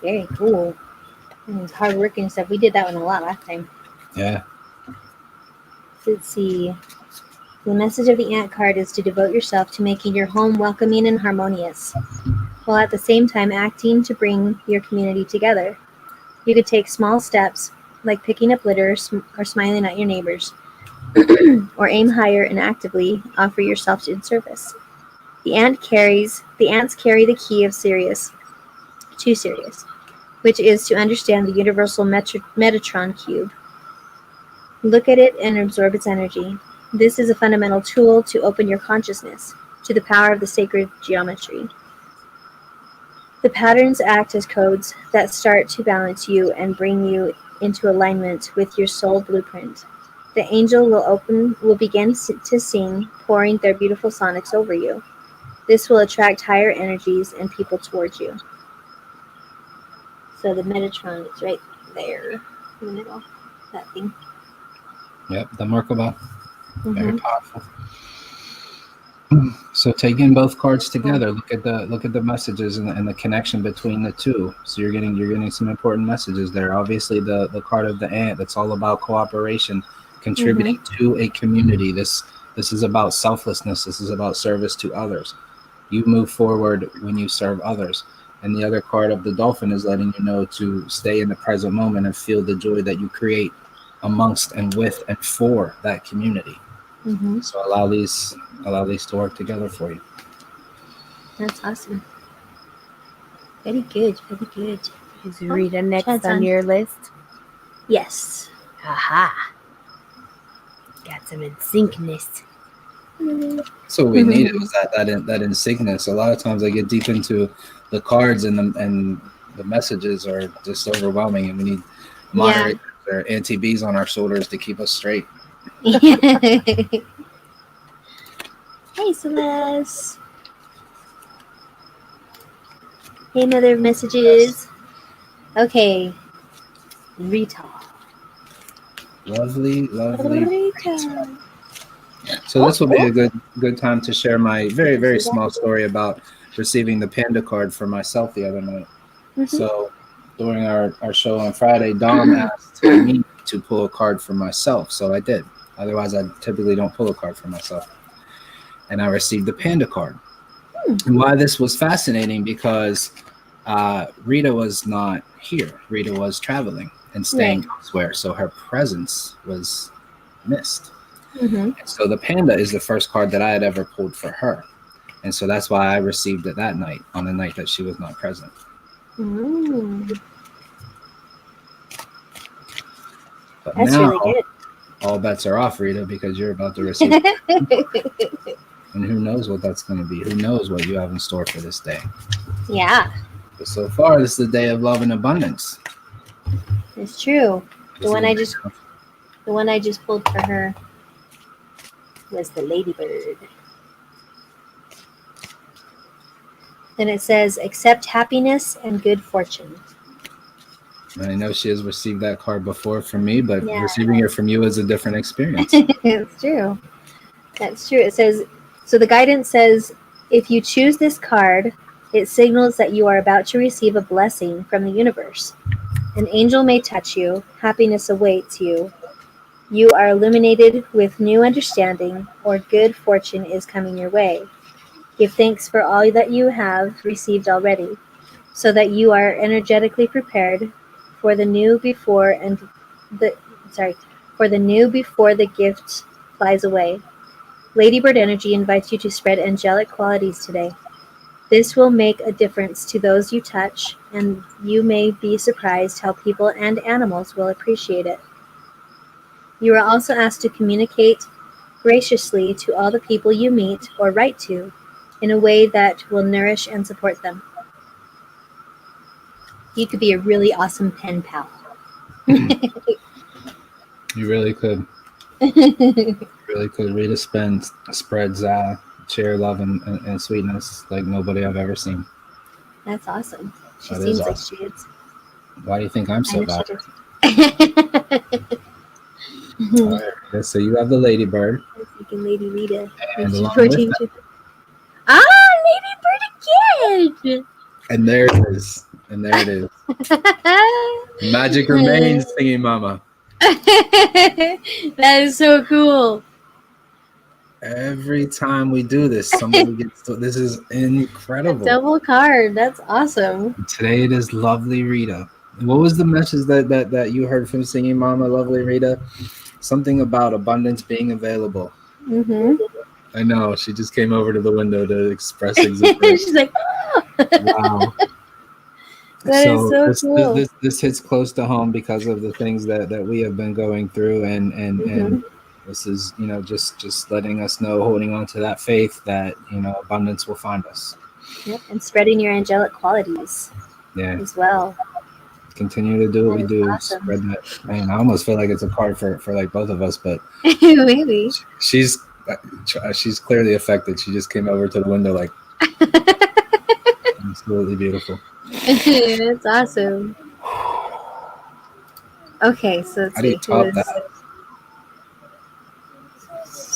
Very cool. It's hard working and stuff. We did that one a lot last time. Yeah. Let's see. The message of the ant card is to devote yourself to making your home welcoming and harmonious, while at the same time acting to bring your community together. You could take small steps, like picking up litter or smiling at your neighbors, or aim higher and actively offer yourself in service. The ants carry the key of Sirius, to Sirius, which is to understand the universal Metatron cube. Look at it and absorb its energy. This is a fundamental tool to open your consciousness to the power of the sacred geometry. The patterns act as codes that start to balance you and bring you into alignment with your soul blueprint. The angel will begin to sing, pouring their beautiful sonics over you. This will attract higher energies and people towards you. So the Metatron is right there in the middle, that thing. Yep, the Merkaba. Very powerful. So taking both cards together, look at the messages and the connection between the two. So you're getting some important messages there. Obviously, the card of the ant, that's all about cooperation, contributing to a community. This is about selflessness. This is about service to others. You move forward when you serve others. And the other card of the dolphin is letting you know to stay in the present moment and feel the joy that you create amongst and with and for that community. So allow these to work together for you. That's awesome. Very good, very good. Is Rita next on your list? Yes. Aha. Got some in syncness. So what we needed was that in syncness. A lot of times I get deep into the cards and the messages are just overwhelming, and we need moderators or anti-Bs on our shoulders to keep us straight. Hey, Celeste. Hey, mother messages. Okay. Rita. Lovely Rita. So this will be a good time to share my very, very small story about receiving the panda card for myself the other night. So during our show on Friday, Dom asked me to pull a card for myself. So I did. Otherwise, I typically don't pull a card for myself. and I received the panda card. And why this was fascinating, because Rita was not here. Rita was traveling and staying elsewhere, so her presence was missed. And so the panda is the first card that I had ever pulled for her. And so that's why I received it that night, on the night that she was not present. But That's now, really good. all bets are off, Rita, because you're about to receive it. And who knows what that's going to be? Who knows what you have in store for this day? Yeah, But so far, this is the day of love and abundance. it's true. The one I just pulled for her was the ladybird. Then it says, accept happiness and good fortune. I know she has received that card before from me, but receiving it from you is a different experience. It's true. That's true. It says, so the guidance says, if you choose this card, it signals that you are about to receive a blessing from the universe. An angel may touch you. Happiness awaits you. You are illuminated with new understanding, or good fortune is coming your way. Give thanks for all that you have received already, so that you are energetically prepared for the new before the gift flies away. Ladybird energy invites you to spread angelic qualities today. This will make a difference to those you touch, and you may be surprised how people and animals will appreciate it. You are also asked to communicate graciously to all the people you meet or write to in a way that will nourish and support them. You could be a really awesome pen pal. You really could. Really could. Rita spreads cheer, love, and sweetness like nobody I've ever seen. That's awesome. She That seems is like awesome. she is. Why do you think I'm so bad? All right, so you have the ladybird. Lady Rita. And along with that, Ladybird again! and there it is. And there it is. Magic remains, singing mama. That is so cool. Every time we do this, somebody gets to, this is incredible. A double card. That's awesome. Today it is Lovely Rita. What was the message that you heard from singing mama, Lovely Rita? Something about abundance being available. I know. She just came over to the window to express exuberance. She's like, oh. Wow. That is so cool. This hits close to home because of the things that we have been going through, and this is, just letting us know, holding on to that faith that, abundance will find us. Yep, and spreading your angelic qualities. As well. Continue to do what we do. Awesome. Spread that. Man, I almost feel like it's a card for like both of us, but maybe she's clearly affected. She just came over to the window like absolutely beautiful. It's awesome. Okay, so let's see. How do you top that?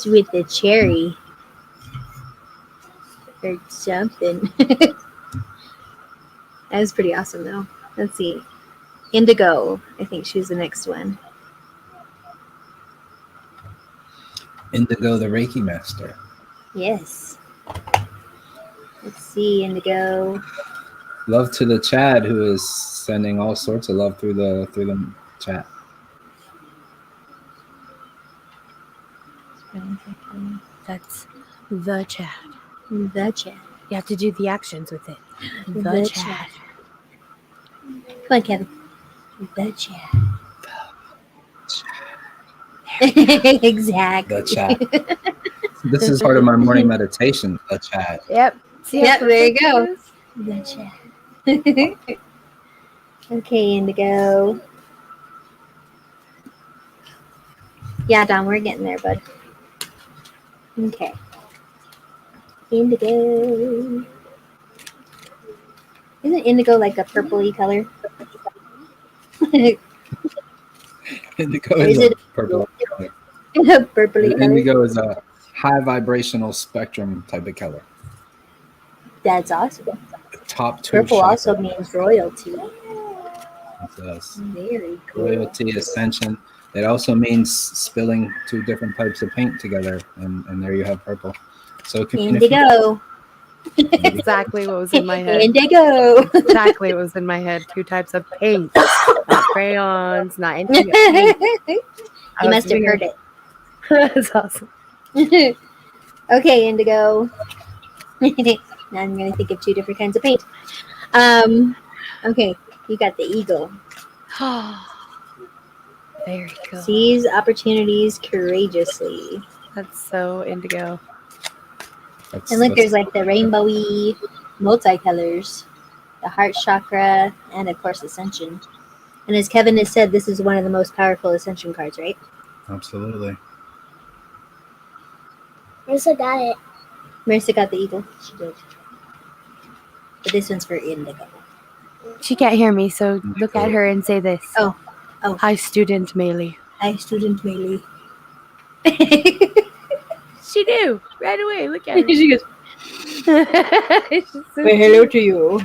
With the cherry or something. That was pretty awesome, though. Let's see. Indigo. I think she's the next one. Indigo, the Reiki master. Yes. Let's see, Indigo. Love to the Chad, who is sending all sorts of love through the chat. That's the Chad. The Chad. You have to do the actions with it. The Chad. Come on, Kevin. The Chad. Exactly. The Chad. This is part of my morning meditation. The Chad. Yep. Yep. There you go. The Chad. Okay, Indigo. Yeah, Don, we're getting there, bud. Okay. Indigo. Isn't indigo like a purpley color? Indigo is a purple color. Purpley color. Indigo is a high vibrational spectrum type of color. That's awesome. The top two. Purple also means royalty. It does. Very cool. Royalty, ascension. It also means spilling two different types of paint together, and there you have purple. So it can mean Indigo. Exactly what was in my head. Indigo. Exactly what was in my head. 2 types of paint, not crayons, not anything but paint. You must have heard it. That's awesome. Okay, Indigo. Now I'm going to think of 2 different kinds of paint. Okay, you got the eagle. Very cool. Seize opportunities courageously. That's so indigo. And look, there's like the rainbowy multicolors, the heart chakra, and of course Ascension. And as Kevin has said, this is one of the most powerful Ascension cards, right? Absolutely. Marissa got it. Marissa got the eagle. She did. But this one's for indigo. She can't hear me, so look at her and say this. Oh. Hi, student Meili. Hi, student Meili. She knew right away. Look at her. She goes, well, hello to you.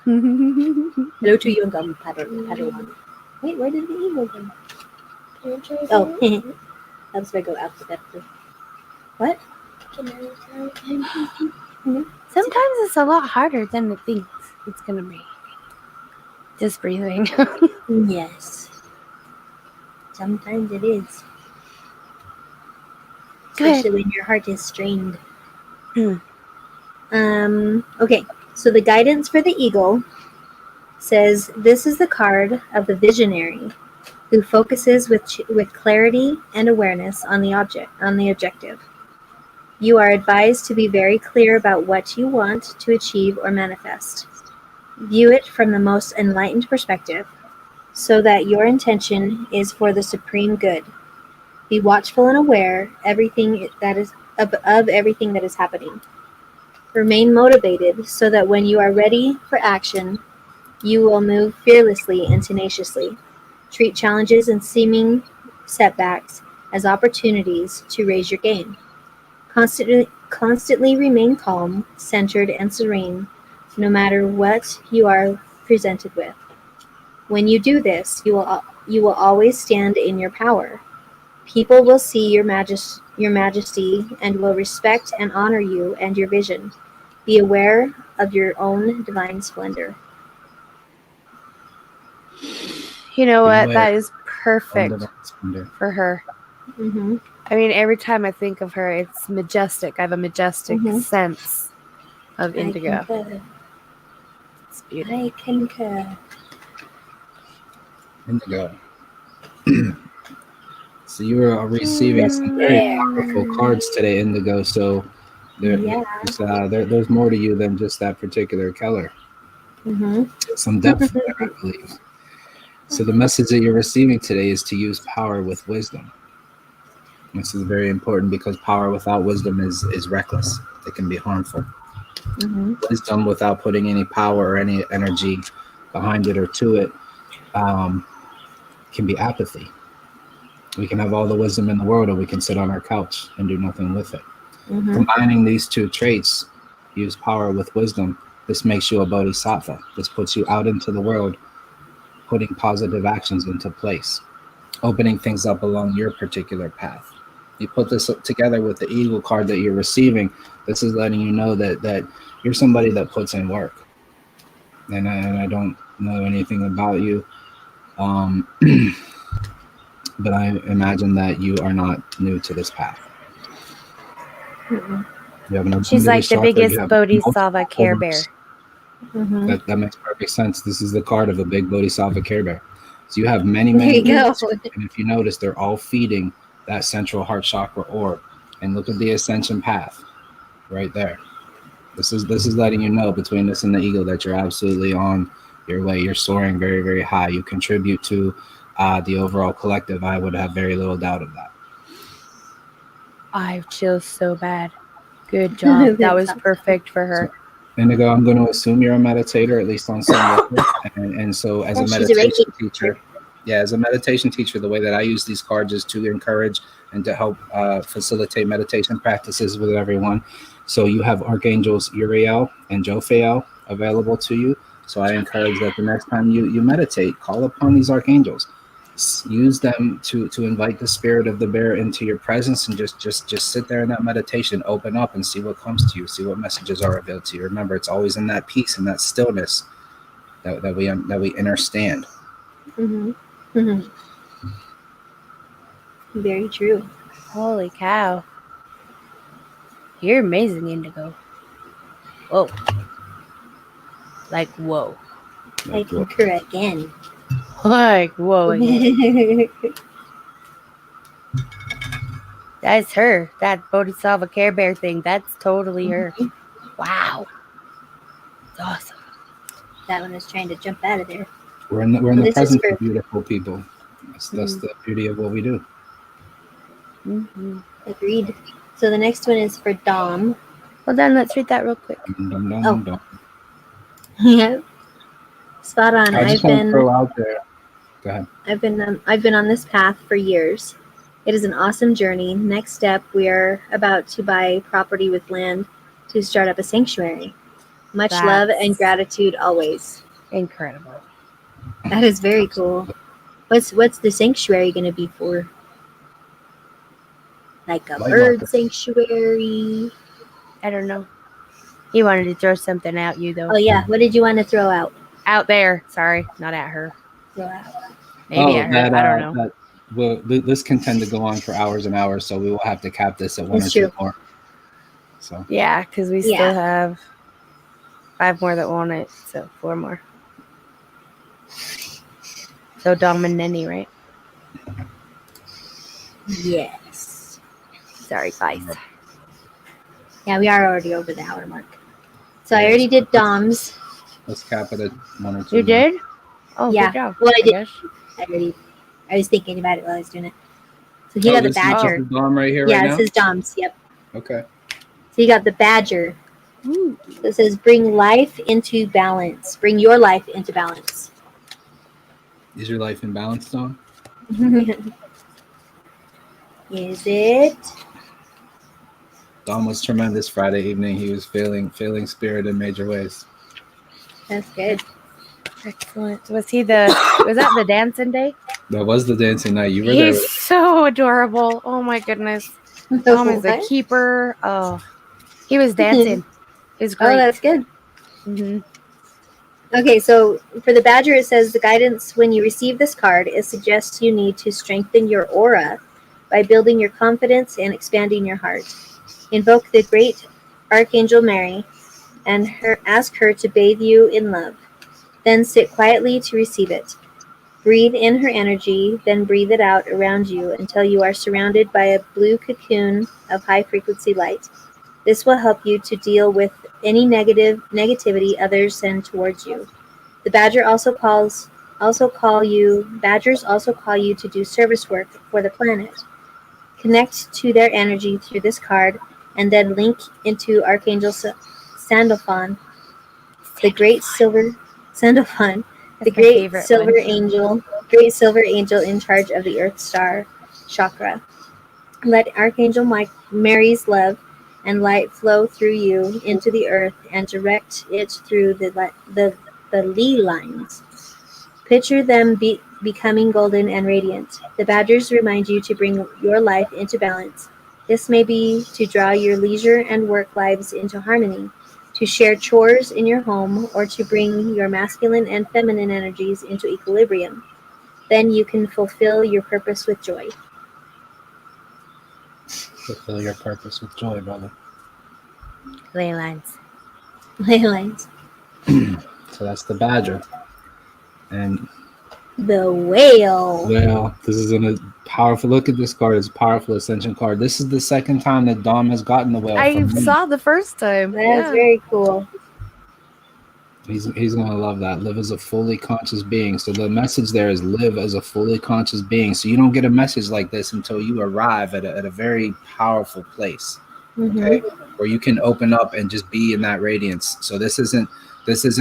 Hello to you, Padawan. Wait, where did the eagle go? Oh, that was where I go alphabetically. What? Sometimes it's a lot harder than it thinks it's gonna be. Just breathing. Yes. Sometimes it is. Good. Especially when your heart is strained. Hmm. Okay, so the guidance for the eagle says, this is the card of the visionary who focuses with clarity and awareness on the objective. You are advised to be very clear about what you want to achieve or manifest. View it from the most enlightened perspective, so that your intention is for the supreme good. Be watchful and aware of everything that is happening. Remain motivated so that when you are ready for action, you will move fearlessly and tenaciously. Treat challenges and seeming setbacks as opportunities to raise your game. Constantly remain calm, centered, and serene, no matter what you are presented with. When you do this, you will always stand in your power. People will see your majesty and will respect and honor you and your vision. Be aware of your own divine splendor. You know what? That is perfect for her. Mm-hmm. I mean, every time I think of her, it's majestic. I have a majestic sense of indigo. It's beautiful. I concur. Indigo. So you are receiving some very powerful cards today, Indigo. So there's more to you than just that particular color. Mm-hmm. Some depth there, I believe. So the message that you're receiving today is to use power with wisdom. This is very important because power without wisdom is reckless. It can be harmful. Mm-hmm. Wisdom without putting any power or any energy behind it or to it can be apathy. We can have all the wisdom in the world, or we can sit on our couch and do nothing with it. Mm-hmm. Combining these 2 traits, use power with wisdom, this makes you a bodhisattva. This puts you out into the world, putting positive actions into place, opening things up along your particular path. You put this together with the eagle card that you're receiving. This is letting you know that you're somebody that puts in work. And I don't know anything about you. But I imagine that you are not new to this path. Mm-hmm. She's like the biggest Bodhisattva Care Bear. Mm-hmm. That makes perfect sense. This is the card of a big Bodhisattva Care Bear. So you have many roots, and if you notice, they're all feeding that central heart chakra orb. And look at the ascension path right there. This is letting you know, between this and the eagle, that you're absolutely on your way. You're soaring very, very high. You contribute to the overall collective. I would have very little doubt of that. I have chills so bad. Good job. That was perfect for her. So, Indigo, I'm going to assume you're a meditator, at least on some level. And so as a meditation teacher, as a meditation teacher, the way that I use these cards is to encourage and to help facilitate meditation practices with everyone. So you have Archangels Uriel and Jophiel available to you. So I encourage that the next time you meditate, call upon these archangels. use them to invite the spirit of the bear into your presence, and just sit there in that meditation, open up and see what comes to you, see what messages are revealed to you. Remember, it's always in that peace and that stillness that we understand. Mm-hmm. Mm-hmm. Very true. Holy cow. You're amazing, Indigo. Whoa. Like, whoa. I concur again. Like, whoa again. That's her. That Bodhisattva Care Bear thing. That's totally her. Wow. It's awesome. That one is trying to jump out of there. We're in the presence of beautiful people. That's the beauty of what we do. Mm-hmm. Agreed. So the next one is for Dom. Hold on, let's read that real quick. Yeah. Spot on. I just want to throw out there. Go ahead. I've been on this path for years. It is an awesome journey. Next step, we are about to buy property with land to start up a sanctuary. Much love and gratitude always. Incredible. That is very cool. What's the sanctuary going to be for? Like a bird sanctuary? I don't know. He wanted to throw something at you, though. Oh, yeah. What did you want to throw out? Out there. Sorry, not at her. Throw out. Maybe at her. I don't know. This can tend to go on for hours and hours, so we will have to cap this at one or two more. So yeah, because we still have 5 more that want it, so 4 more. So Dom and Nenny, right? Yes. Sorry, guys. Yeah, we are already over the hour mark. So I already did Dom's. Let's cap it at 1 or 2. You did? Oh, yeah. Good job. Well, I was thinking about it while I was doing it. So he got the badger. This is Dom right here. Yeah, right now? This is Dom's. Yep. Okay. So you got the badger. Ooh. So it says, bring life into balance. Bring your life into balance. Is your life in balance, Dom? Is it? Dom was tremendous Friday evening. He was feeling spirit in major ways. That's good. Excellent. Was that the dancing day? That was the dancing night. You were He's there. so adorable. Oh my goodness. Dom is a keeper. Oh, he was dancing. It was great. Oh, that's good. Mm-hmm. Okay, so for the badger, it says the guidance when you receive this card, it suggests you need to strengthen your aura by building your confidence and expanding your heart. Invoke the great Archangel Mary and ask her to bathe you in love. Then sit quietly to receive it. Breathe in her energy, then breathe it out around you until you are surrounded by a blue cocoon of high-frequency light. This will help you to deal with any negativity others send towards you. The badger Badgers also call you to do service work for the planet. Connect to their energy through this card, and then link into Archangel Sandalphon, the great silver Sandalphon, the great silver angel in charge of the Earth Star chakra. Let Archangel Mary's love and light flow through you into the earth and direct it through the Lee lines. Picture them becoming golden and radiant. The badgers remind you to bring your life into balance. This may be to draw your leisure and work lives into harmony, to share chores in your home, or to bring your masculine and feminine energies into equilibrium. Then you can fulfill your purpose with joy. Fulfill your purpose with joy, brother. Ley lines. So that's the badger. And the whale. Well, this is a powerful. Look at this card. It's a powerful ascension card. This is the second time that Dom has gotten the whale. I saw the first time. That's very cool. He's going to love that. Live as a fully conscious being. So the message there is live as a fully conscious being. So you don't get a message like this until you arrive at a very powerful place, okay, where you can open up and just be in that radiance. So this isn't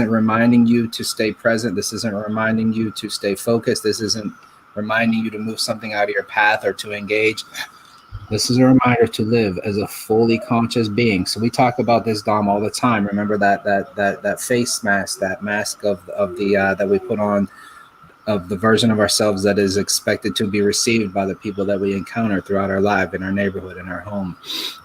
reminding you to stay present. This isn't reminding you to stay focused. This isn't reminding you to move something out of your path or to engage. This is a reminder to live as a fully conscious being. So we talk about this, Dom, all the time. Remember that face mask, that mask of the that we put on of the version of ourselves that is expected to be received by the people that we encounter throughout our life, in our neighborhood, in our home,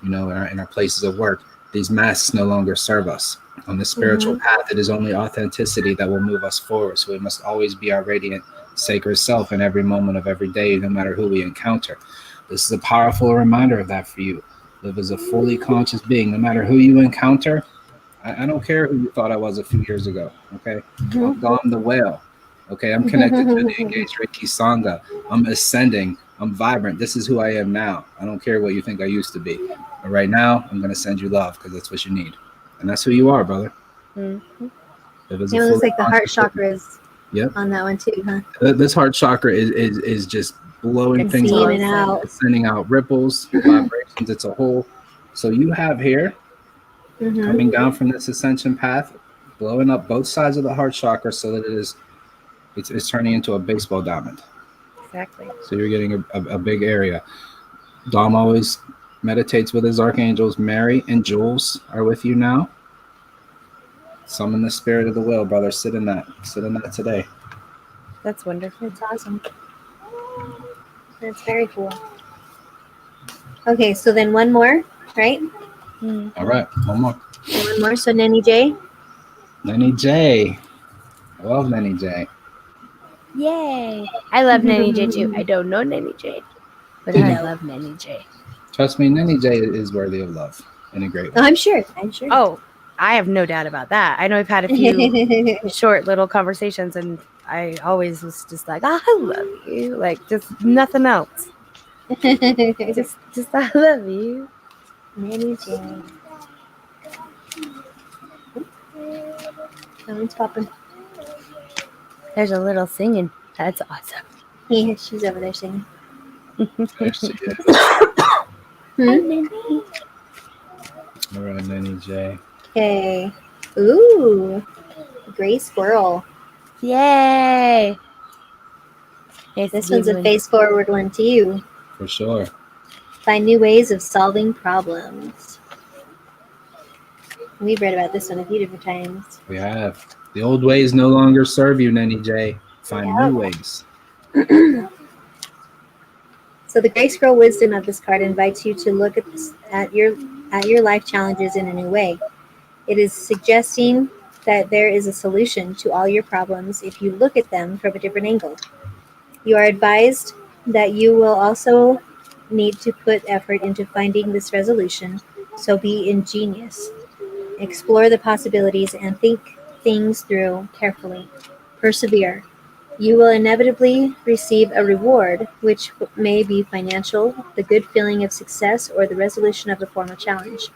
in our places of work. These masks no longer serve us. On the spiritual path, it is only authenticity that will move us forward. So we must always be our radiant, sacred self in every moment of every day, no matter who we encounter. This is a powerful reminder of that for you. Live as a fully conscious being, no matter who you encounter. I don't care who you thought I was a few years ago. Okay, I'm Dom the Whale. Okay, I'm connected to the Engaged Reiki Sangha. I'm ascending. I'm vibrant. This is who I am now. I don't care what you think I used to be. But right now, I'm going to send you love because that's what you need. And that's who you are, brother. Mm-hmm. It looks like the heart chakra is on that one too, huh? This heart chakra is just blowing things up, and out, sending out ripples, vibrations. It's a whole. So you have here, coming down from this ascension path, blowing up both sides of the heart chakra so that it's turning into a baseball diamond. Exactly. So you're getting a big area. Dom always meditates with his archangels. Mary and Jules are with you now. Summon the spirit of the will, brother. Sit in that today. That's wonderful. That's awesome. That's very cool. Okay, so then one more, right? All right, one more. One more. So Nanny J. Nanny J. I love Nanny J. Yay! I love Nanny J too. I don't know Nanny J, but I love Nanny J. Trust me, Nanny J is worthy of love in a great way. I'm sure. Oh, I have no doubt about that. I know I've had a few short little conversations, and I always was just like, I love you. Like, just nothing else. just I love you. Nanny J. Someone's popping. There's a little singing. That's awesome. Yeah, she's over there singing. There she is. All right, Nanny J. Okay. Ooh. Gray squirrel. Yay. This one's a face forward one too. For sure. Find new ways of solving problems. We've read about this one a few different times. We have. The old ways no longer serve you, Nanny J. Find new ways. So the Gray Scroll wisdom of this card invites you to look at your life challenges in a new way. It is suggesting that there is a solution to all your problems if you look at them from a different angle. You are advised that you will also need to put effort into finding this resolution, so be ingenious. Explore the possibilities and think things through carefully. Persevere. You will inevitably receive a reward, which may be financial, the good feeling of success, or the resolution of a former challenge.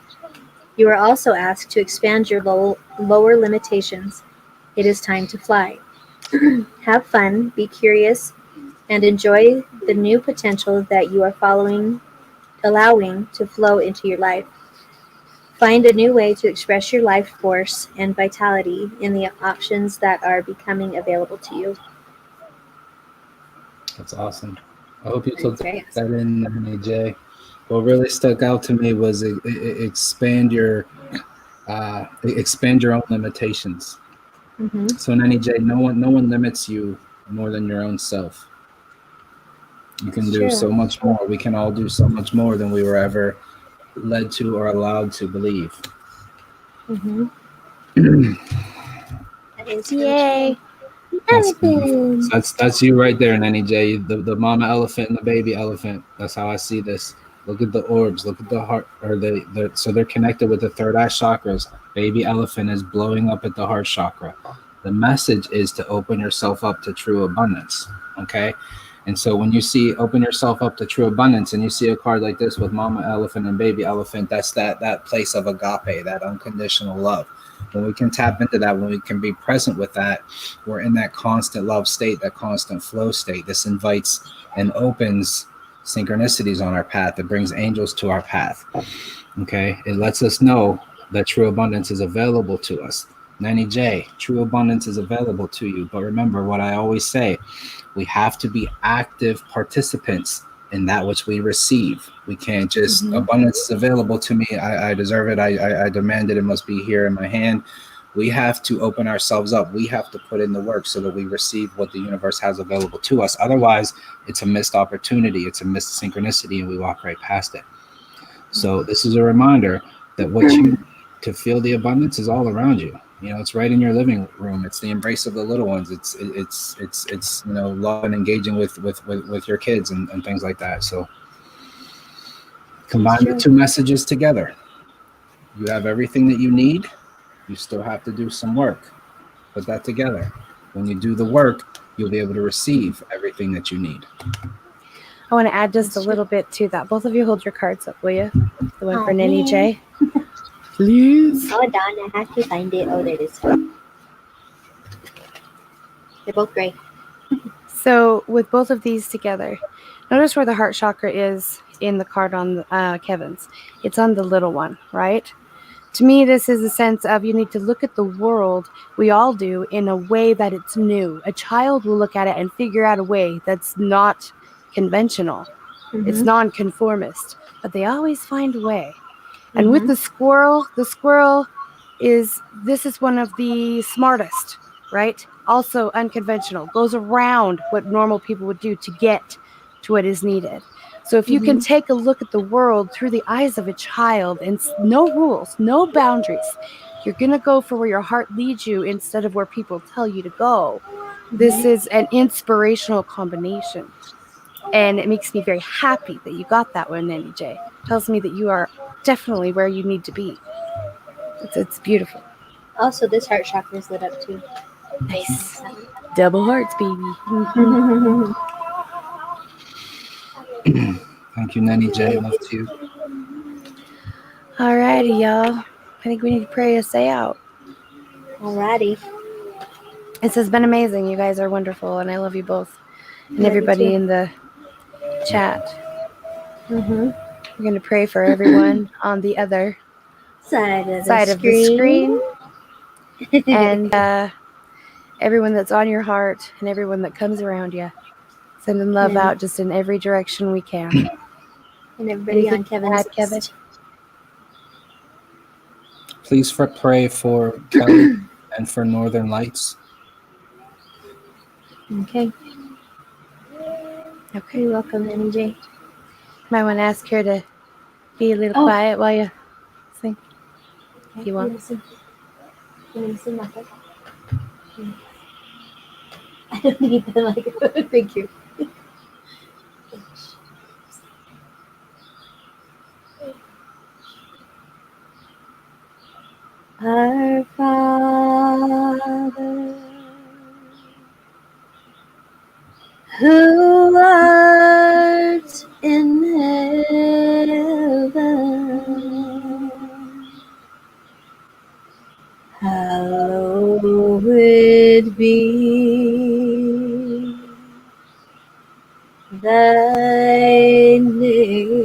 You are also asked to expand your lower limitations. It is time to fly. Have fun, be curious, and enjoy the new potential that you are allowing to flow into your life. Find a new way to express your life force and vitality in the options that are becoming available to you. That's awesome. I hope you took that in, Nanny J. What really stuck out to me was expand your own limitations. So Nanny J, no one limits you more than your own self. You can do so much more. We can all do so much more than we were ever led to or allowed to believe. Yay. That's you right there, Nanny J. The mama elephant and the baby elephant. That's how I see this. Look at the orbs. Look at the heart. So they're connected with the third eye chakras. Baby elephant is blowing up at the heart chakra. The message is to open yourself up to true abundance. Okay. And so when you see open yourself up to true abundance and you see a card like this with mama elephant and baby elephant, that's that place of agape, that unconditional love. When we can tap into that, when we can be present with that, we're in that constant love state, that constant flow state. This invites and opens synchronicities on our path. It brings angels to our path. Okay. It lets us know that true abundance is available to us. Nanny J, true abundance is available to you. But remember what I always say, we have to be active participants in that which we receive. We can't just, abundance is available to me. I deserve it. I demand it. It must be here in my hand. We have to open ourselves up. We have to put in the work so that we receive what the universe has available to us. Otherwise, it's a missed opportunity. It's a missed synchronicity, and we walk right past it. So this is a reminder that what you need to feel the abundance is all around you. It's right in your living room. It's the embrace of the little ones. It's love and engaging with your kids and things like that. So combine the two messages together. You have everything that you need. You still have to do some work. Put that together. When you do the work, you'll be able to receive everything that you need. I want to add just a little bit to that. Both of you hold your cards up, will you? The one for Nanny J. Please. Hold on, I have to find it. Oh, there it is. They're both gray. So with both of these together, notice where the heart chakra is in the card on Kevin's. It's on the little one, right? To me, this is a sense of you need to look at the world, we all do, in a way that it's new. A child will look at it and figure out a way that's not conventional. Mm-hmm. It's non-conformist, but they always find a way. And with the squirrel is one of the smartest, right? Also unconventional, goes around what normal people would do to get to what is needed. So if you can take a look at the world through the eyes of a child and no rules, no boundaries, you're going to go for where your heart leads you instead of where people tell you to go. This is an inspirational combination. And it makes me very happy that you got that one, Nanny J. Tells me that you are definitely where you need to be. It's beautiful. Also, this heart chakra is lit up too. Nice. Double hearts, baby. Thank you, Nanny J. Love to you. Alrighty, y'all. I think we need to pray us out. Alrighty. This has been amazing. You guys are wonderful, and I love you both. And everybody in the chat. We're going to pray for everyone on the other side of the screen. And everyone that's on your heart and everyone that comes around you. Sending love out just in every direction we can. And everybody on Kevin's Kevin. Please pray for Kelly and for Northern Lights. Okay. You're welcome, Nanny J. Might want to ask her to be a little quiet while you sing. If you want. I don't need the microphone. Thank you. Our Father, who art in heaven, hallowed be thy name.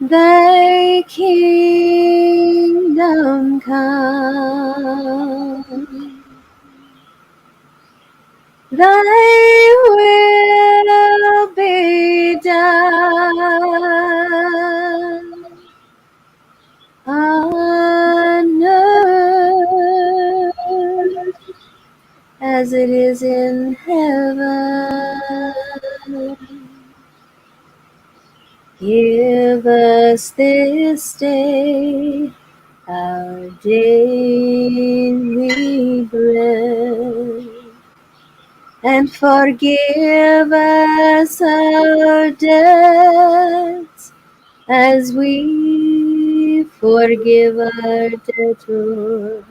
Thy kingdom come, thy will be done on earth as it is in heaven. Give us this day our daily bread, and forgive us our debts as we forgive our debtors.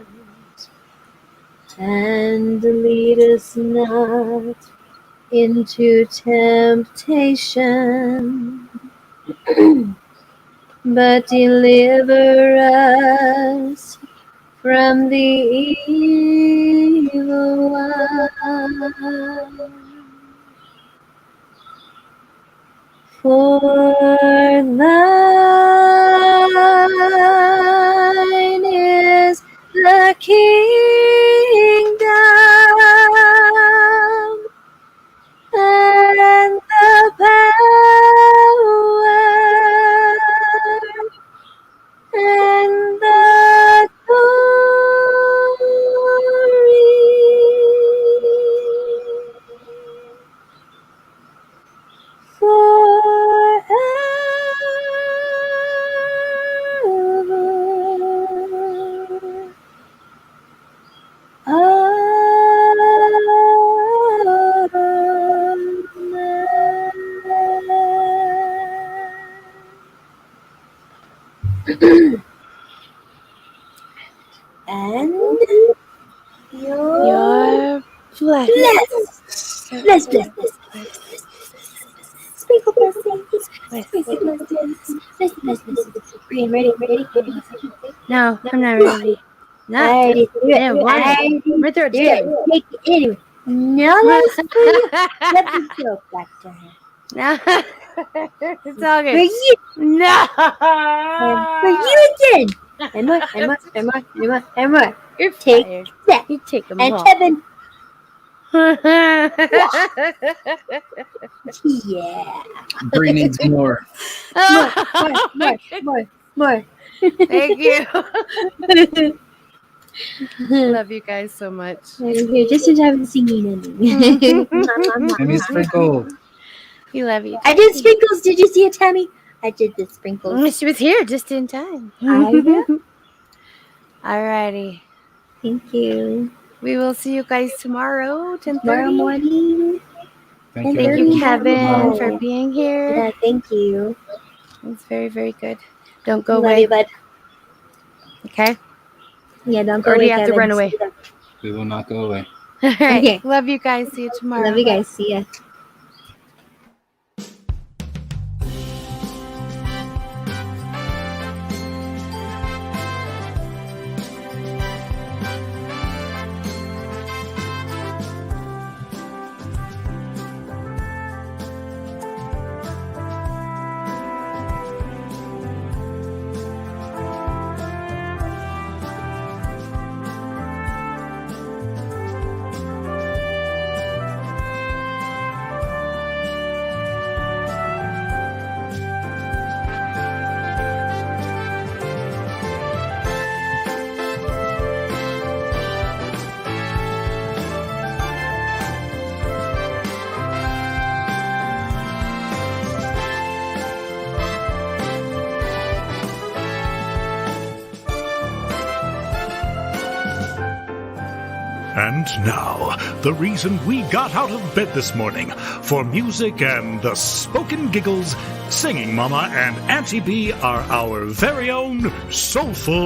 And lead us not into temptation, but deliver us from the evil one. For thine is the kingdom and the power And you're You're blessed. blessed. Bless. Sprinkle blessings. Sprinkle blessings. Bless. Ready. No, I'm not ready. No. Alrighty, do it. Yeah, why? My throat's Do getting. it. Take it anyway. No, that's for you. Let me go back to her. No. It's all For good. you. No. And for you again. And more. You're Take fired. that. You take them And all. Kevin. Yeah. Bree needs more. More. Thank you. Love you guys so much. Here, just in time for singing. Give me a sprinkle. We love you. I did sprinkles. Did you see it, Tammy? I did the sprinkles. She was here just in time. I know. Alrighty. Thank you. We will see you guys tomorrow, 10:30. Tomorrow morning. Thank Thank you. you, Kevin, Oh. for being here. Yeah, thank you. It's very, very good. Don't go Love away. you, bud. Okay? Yeah, don't go Or do away, you have to Kevin. run away? We will not go away. All right. Okay. Love you guys. See you tomorrow. Love you guys. See ya. And now, the reason we got out of bed this morning for music and the spoken giggles, Singing Mama and Auntie B are our very own soulful